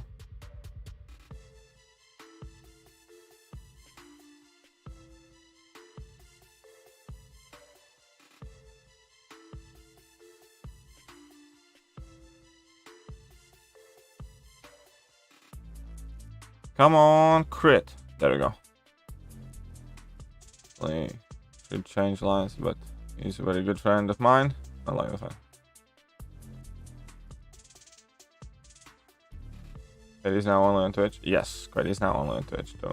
Come on, crit. There we go. He should change lines, but he's a very good friend of mine. I like the fact. It is now only on Twitch. Yes, Crit is now only on Twitch too.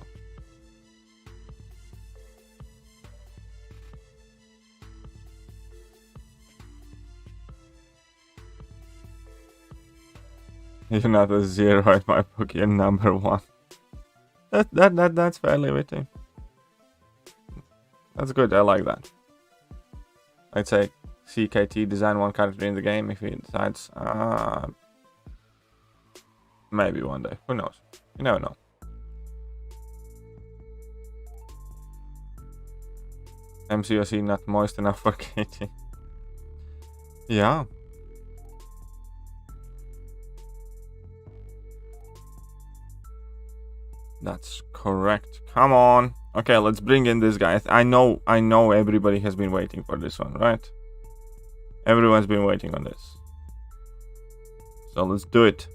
You're not a 0 at my book, you're number 1. That's fairly witty. That's good, I like that. I'd say CKT design one character in the game if he decides. Maybe one day. Who knows? You never know. MCOC not moist enough for KT. Yeah. That's correct. Come on. Okay, let's bring in this guy. I know everybody has been waiting for this one, right? Everyone's been waiting on this. So let's do it.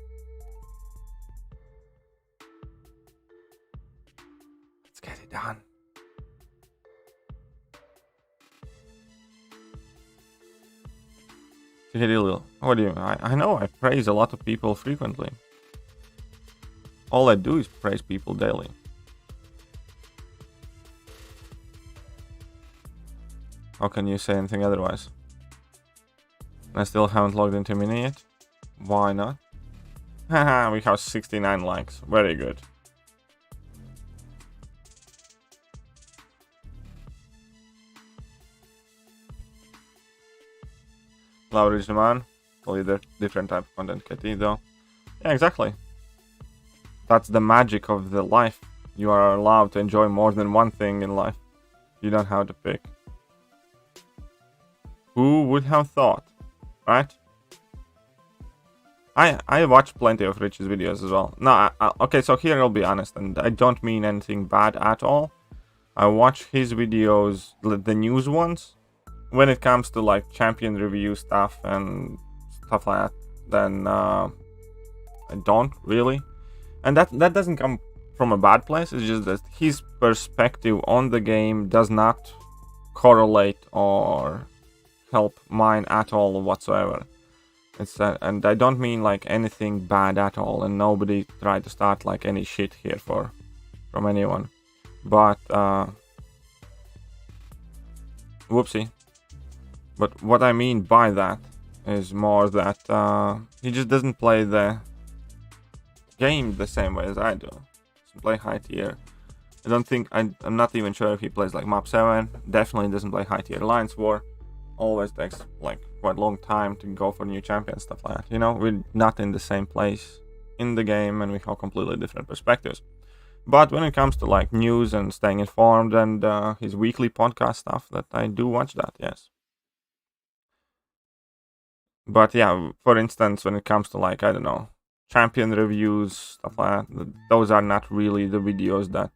Let's get it done. What do you mean? I know I praise a lot of people frequently. All I do is praise people daily. How can you say anything otherwise? I still haven't logged into Mini yet. Why not? Haha, we have 69 likes. Very good. Love is the man. Totally different type of content, KT, though. Yeah, exactly. That's the magic of the life. You are allowed to enjoy more than one thing in life. You don't have to pick. Who would have thought, right? I watch plenty of Rich's videos as well. No, okay, so here I'll be honest, and I don't mean anything bad at all. I watch his videos, the news ones. When it comes to like champion review stuff and stuff like that, then I don't really. And that doesn't come from a bad place. It's just that his perspective on the game does not correlate or help mine at all whatsoever. It's and I don't mean like anything bad at all, and nobody tried to start like any shit here from anyone. But whoopsie. But what I mean by that is more that he just doesn't play the game the same way as I do. Doesn't play high tier. I don't think I'm not even sure if he plays like map 7. Definitely doesn't play high tier Alliance War. Always takes like quite a long time to go for new champions, stuff like that. You know, we're not in the same place in the game and we have completely different perspectives. But when it comes to like news and staying informed and his weekly podcast stuff, that I do watch that, yes. But yeah, for instance, when it comes to like, I don't know, champion reviews, stuff like that, those are not really the videos that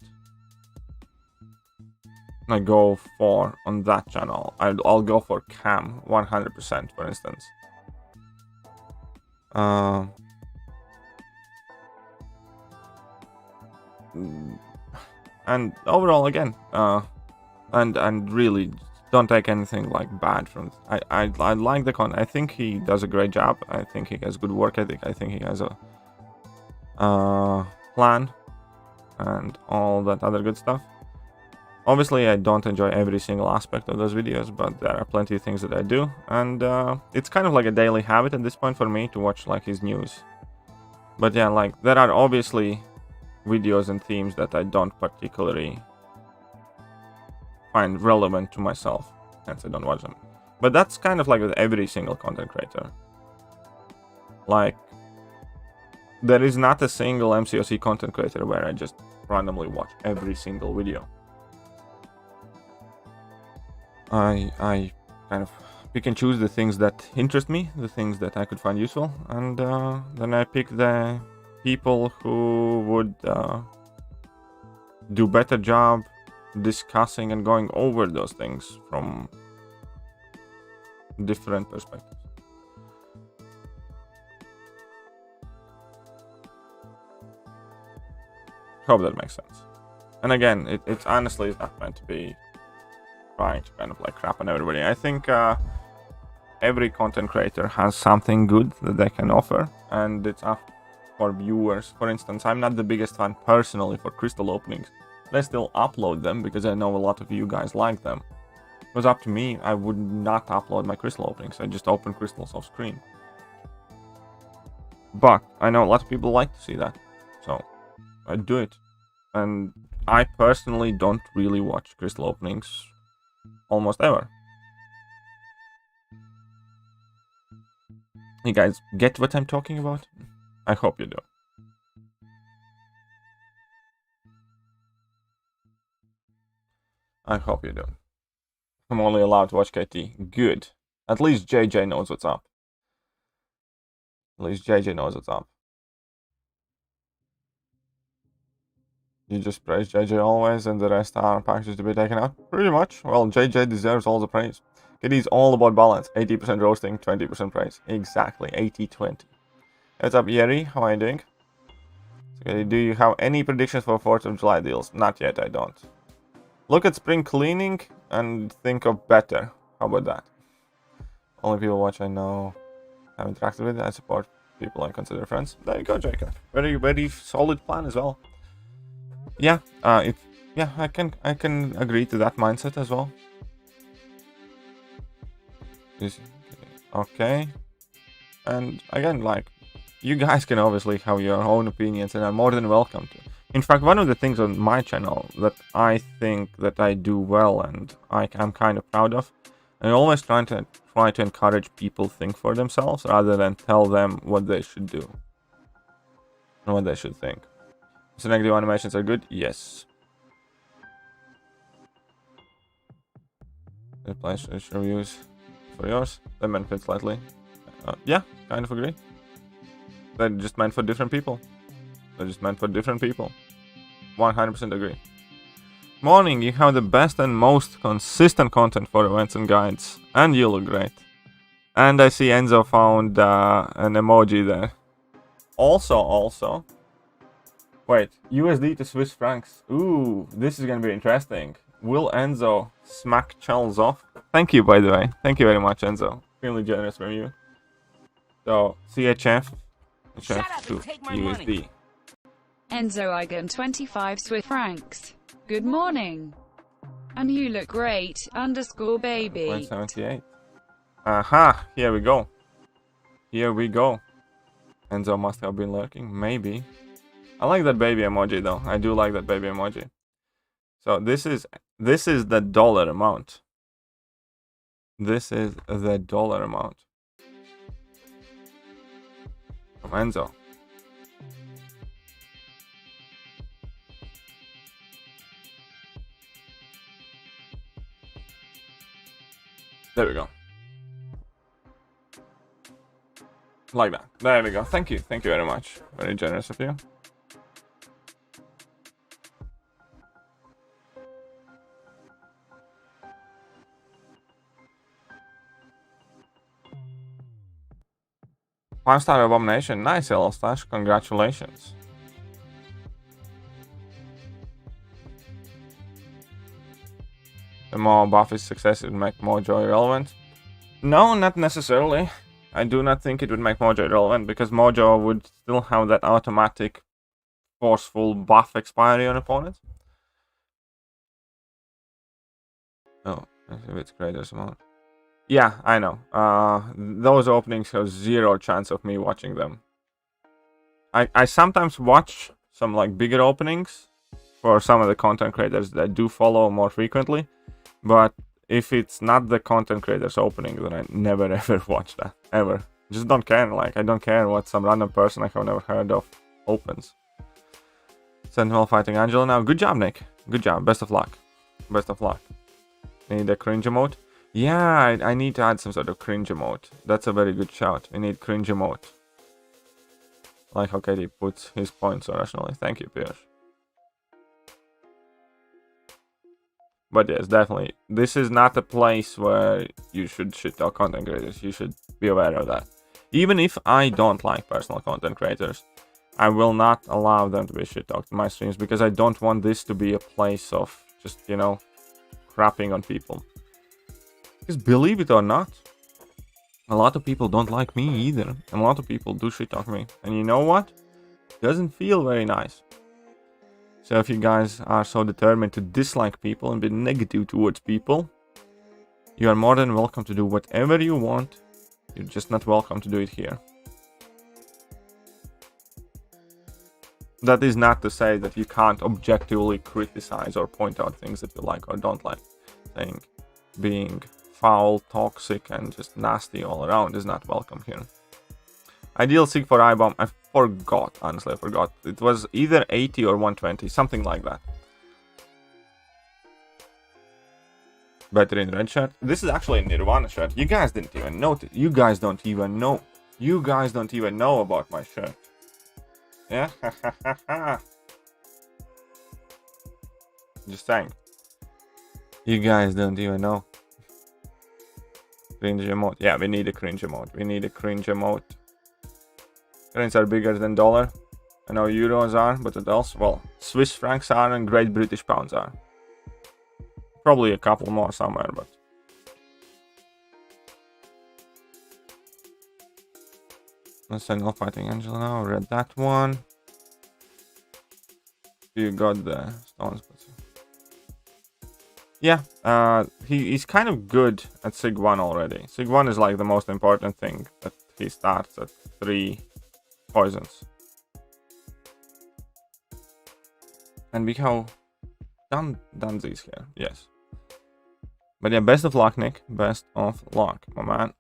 I go for on that channel. I'll go for Cam 100%, for instance. And overall, again, and really don't take anything like bad from it. I like the content. I think he does a great job. I think he has good work ethic. I think he has a plan and all that other good stuff. Obviously, I don't enjoy every single aspect of those videos, but there are plenty of things that I do, and it's kind of like a daily habit at this point for me to watch like his news. But yeah, like there are obviously videos and themes that I don't particularly find relevant to myself, hence I don't watch them. But that's kind of like with every single content creator. Like, there is not a single MCOC content creator where I just randomly watch every single video. I kind of pick and choose the things that interest me, the things that I could find useful, and then I pick the people who would do better job discussing and going over those things from different perspectives. Hope that makes sense. And again, it's honestly is not meant to be trying to kind of like crap on everybody. I think every content creator has something good that they can offer, and it's up for viewers. For instance, I'm not the biggest fan personally for crystal openings, but I still upload them because I know a lot of you guys like them. If it was up to me, I would not upload my crystal openings. I just open crystals off screen. But I know a lot of people like to see that, so I do it. And I personally don't really watch crystal openings almost ever. You guys get what I'm talking about? I hope you do. I hope you do. I'm only allowed to watch KT. Good. At least JJ knows what's up. At least JJ knows what's up. You just praise JJ always, and the rest are packages to be taken out? Pretty much. Well, JJ deserves all the praise. It is all about balance. 80% roasting, 20% praise. Exactly. 80-20. What's up, Yeri? How are you doing? Okay, do you have any predictions for 4th of July deals? Not yet, I don't. Look at spring cleaning and think of better. How about that? Only people watch I know. I've interacted with. I support people I consider friends. There you go, Jacob. Very, very solid plan as well. Yeah, I can agree to that mindset as well. Okay. And again, like, you guys can obviously have your own opinions and are more than welcome to. In fact, one of the things on my channel that I think that I do well and I'm kind of proud of, I always try to encourage people to think for themselves rather than tell them what they should do and what they should think. So negative animations are good? Yes. Replace reviews for yours. They benefit slightly. Yeah, kind of agree. They're just meant for different people. 100% agree. Morning, you have the best and most consistent content for events and guides. And you look great. And I see Enzo found an emoji there. Also. Wait, USD to Swiss francs. Ooh, this is gonna be interesting. Will Enzo smack Charles off? Thank you, by the way. Thank you very much, Enzo. Really generous from you. So, CHF to USD. Enzo Eigen 25 Swiss francs. Good morning. And you look great, _baby. 178. Aha, here we go. Enzo must have been lurking, maybe. I like that baby emoji though. I do like that baby emoji. So this is the dollar amount. This is the dollar amount from Enzo. There we go. Like that. There we go. Thank you very much. Very generous of you. 5-star abomination. Nice, L/. Congratulations. The more Buffy's success would make Mojo irrelevant. No, not necessarily. I do not think it would make Mojo irrelevant because Mojo would still have that automatic, forceful buff expiry on opponents. Oh, if it's creators amount. Yeah, I know. Those openings have zero chance of me watching them. I sometimes watch some like bigger openings for some of the content creators that I do follow more frequently, but if it's not the content creators opening, then I never ever watch that ever. Just don't care. Like I don't care what some random person I have never heard of opens. Sentinel fighting Angela now. Good job, Nick. Good job. Best of luck. Best of luck. Need a cringe emote? Yeah, I need to add some sort of cringe emote. That's a very good shout. I need cringe emote. Like how Katie puts his points so rationally. Thank you, Pierce. But yes, definitely. This is not a place where you should shit talk content creators. You should be aware of that. Even if I don't like personal content creators, I will not allow them to be shit talked in my streams because I don't want this to be a place of just, you know, crapping on people. Because believe it or not, a lot of people don't like me either. And a lot of people do shit talk me. And you know what? It doesn't feel very nice. So if you guys are so determined to dislike people and be negative towards people, you are more than welcome to do whatever you want. You're just not welcome to do it here. That is not to say that you can't objectively criticize or point out things that you like or don't like. Saying being foul, toxic, and just nasty all around is not welcome here. Ideal sig for I-bomb, I forgot, honestly I forgot. It was either 80 or 120, something like that. Better in red shirt. This is actually a Nirvana shirt. You guys didn't even notice. You guys don't even know. You guys don't even know about my shirt. Yeah? Just saying. You guys don't even know. Cringe emote. Yeah, we need a cringe emote. We need a cringe emote. Currencies are bigger than dollar. I know euros are, but what else? Well, Swiss francs are and Great British pounds are. Probably a couple more somewhere, but... Let's send off fighting Angela now. Read that one. You got the stones. Yeah, he's kind of good at Sig 1 already. Sig 1 is like the most important thing, that he starts at 3 poisons. And we have done these here, yes. But yeah, best of luck, Nick. Best of luck, my man.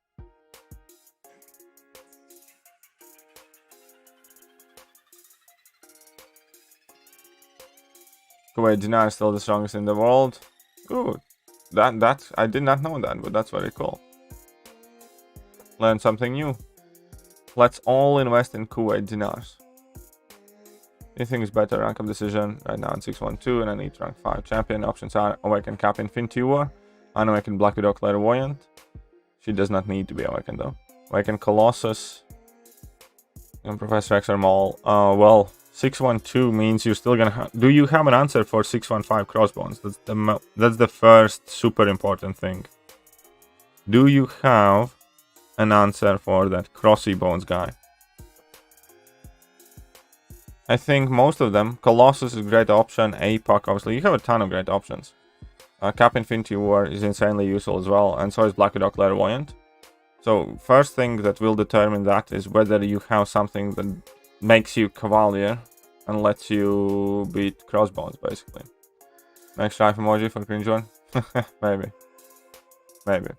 Kuwait dinar is still the strongest in the world. Good. That I did not know that, but that's very cool. Learn something new. Let's all invest in Kuwait dinars. Anything is better. Rank up decision right now in 612, and I need rank 5 champion. Options are Awaken Cap Infinity War, Unawaken Black Widow Clairvoyant. She does not need to be awakened though. Awaken Colossus and Professor X or Maul. Well, 612 means you're still gonna do you have an answer for 615 crossbones? That's the first super important thing. Do you have an answer for that crossy bones guy? I think most of them. Colossus is a great option. APOC, obviously. You have a ton of great options. Cap Infinity War is insanely useful as well, and so is Black Widow Clairvoyant. So first thing that will determine that is whether you have something that makes you Cavalier and lets you beat Crossbones, basically. Next drive emoji for cringe one? Maybe. Maybe.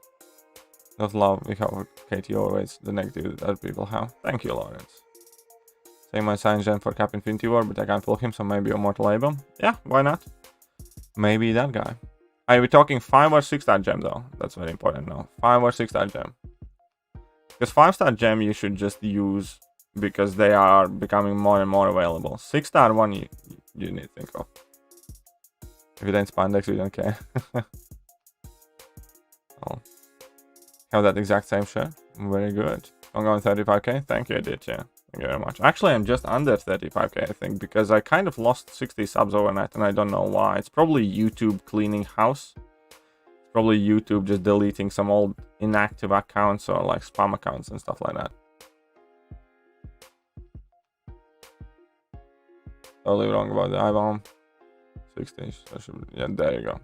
Not love, we have Katie always the negative that other people have. Thank you, Lawrence. Same my science gen for Cap Infinity War, but I can't pull him, so maybe a Mortal Abel. Yeah, why not? Maybe that guy. Are we talking 5 or 6-star gem though? That's very important now. 5 or 6-star gem. Because 5-star gem you should just use because they are becoming more and more available. 6-star one you need to think of. If it ain't spandex, we don't care. I'll have that exact same shirt. Very good. I'm going 35k. Thank you, Edit. Yeah, thank you very much. Actually, I'm just under 35k, I think, because I kind of lost 60 subs overnight, and I don't know why. It's probably YouTube cleaning house. It's probably YouTube just deleting some old inactive accounts or like spam accounts and stuff like that. Totally wrong about the I-bomb. 60. Yeah, there you go.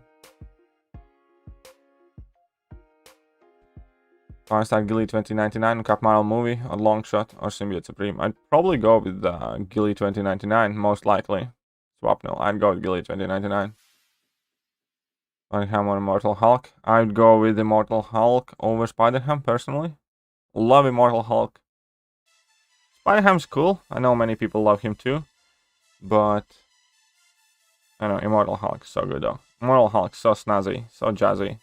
5-star Gilly 2099, Cap Marl movie, a long shot, or Symbiote Supreme. I'd probably go with Gilly 2099, most likely. Swap no, I'd go with Gilly 2099. Spider-Ham or Immortal Hulk. I'd go with Immortal Hulk over Spider-Ham, personally. Love Immortal Hulk. Spider-Ham's cool. I know many people love him too. But I know Immortal Hulk so good though. Immortal Hulk so snazzy, so jazzy.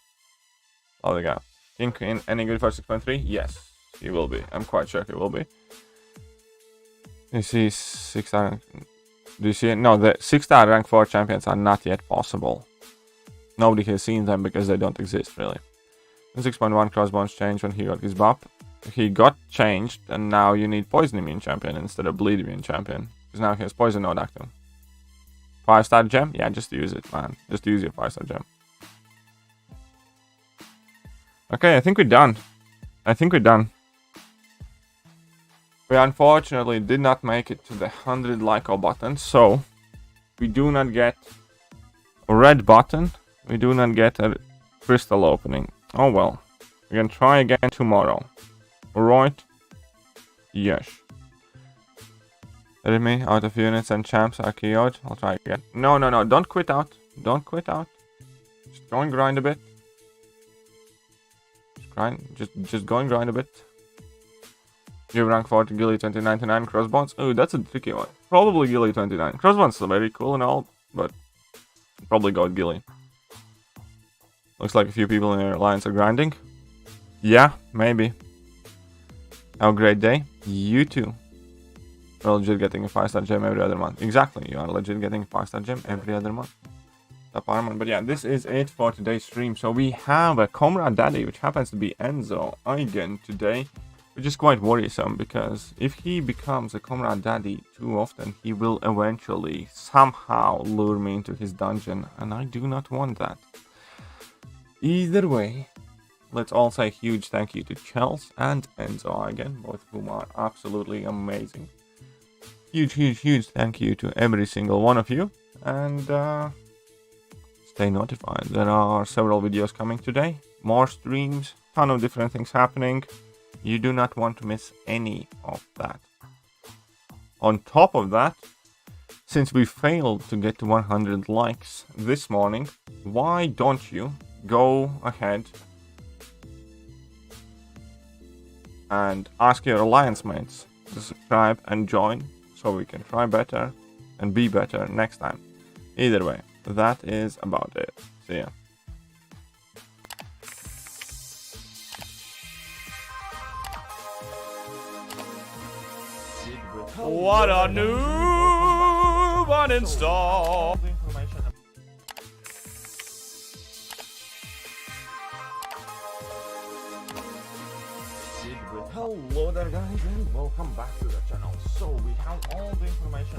Love the guy. Think in any good for 6.3? Yes, he will be. I'm quite sure he will be. You see 6-star. Do you see it? No, the 6-star rank 4 champions are not yet possible. Nobody has seen them because they don't exist really. In 6.1 Crossbones changed when he got his buff. He got changed and now you need Poison Immune champion instead of Bleed Immune champion. Because now he has Poison Node active. 5-star gem? Yeah, just use it, man. Just use your 5-star gem. Okay, I think we're done. We unfortunately did not make it to the 100 like button, so we do not get a red button. We do not get a crystal opening. Oh well. We can try again tomorrow. Alright? Yes. Let me out of units and champs are KO'd. I'll try again. No, don't quit out. Don't quit out. Just go and grind a bit. Just go and grind a bit. Give rank 4 to Gilly 2099 Crossbones. Oh, that's a tricky one. Probably Gilly 29. Crossbones are very cool and all, but probably go with Gilly. Looks like a few people in your alliance are grinding. Yeah, maybe. Have a great day. You too. You're legit getting a 5-star gem every other month. Exactly, you are legit getting a 5-star gem every other month. But yeah, this is it for today's stream. So we have a Comrade Daddy, which happens to be Enzo again today, which is quite worrisome because if he becomes a Comrade Daddy too often, he will eventually somehow lure me into his dungeon, and I do not want that. Either way, let's all say a huge thank you to Chels and Enzo again, both of whom are absolutely amazing. Huge thank you to every single one of you, and stay notified. There are several videos coming today, more streams, ton of different things happening. You do not want to miss any of that. On top of that, since we failed to get to 100 likes this morning, why don't you go ahead and ask your alliance mates to subscribe and join so we can try better and be better next time. Either way, that is about it. See ya. What a noob uninstall. Hello there guys and welcome back to the channel. So we have all the information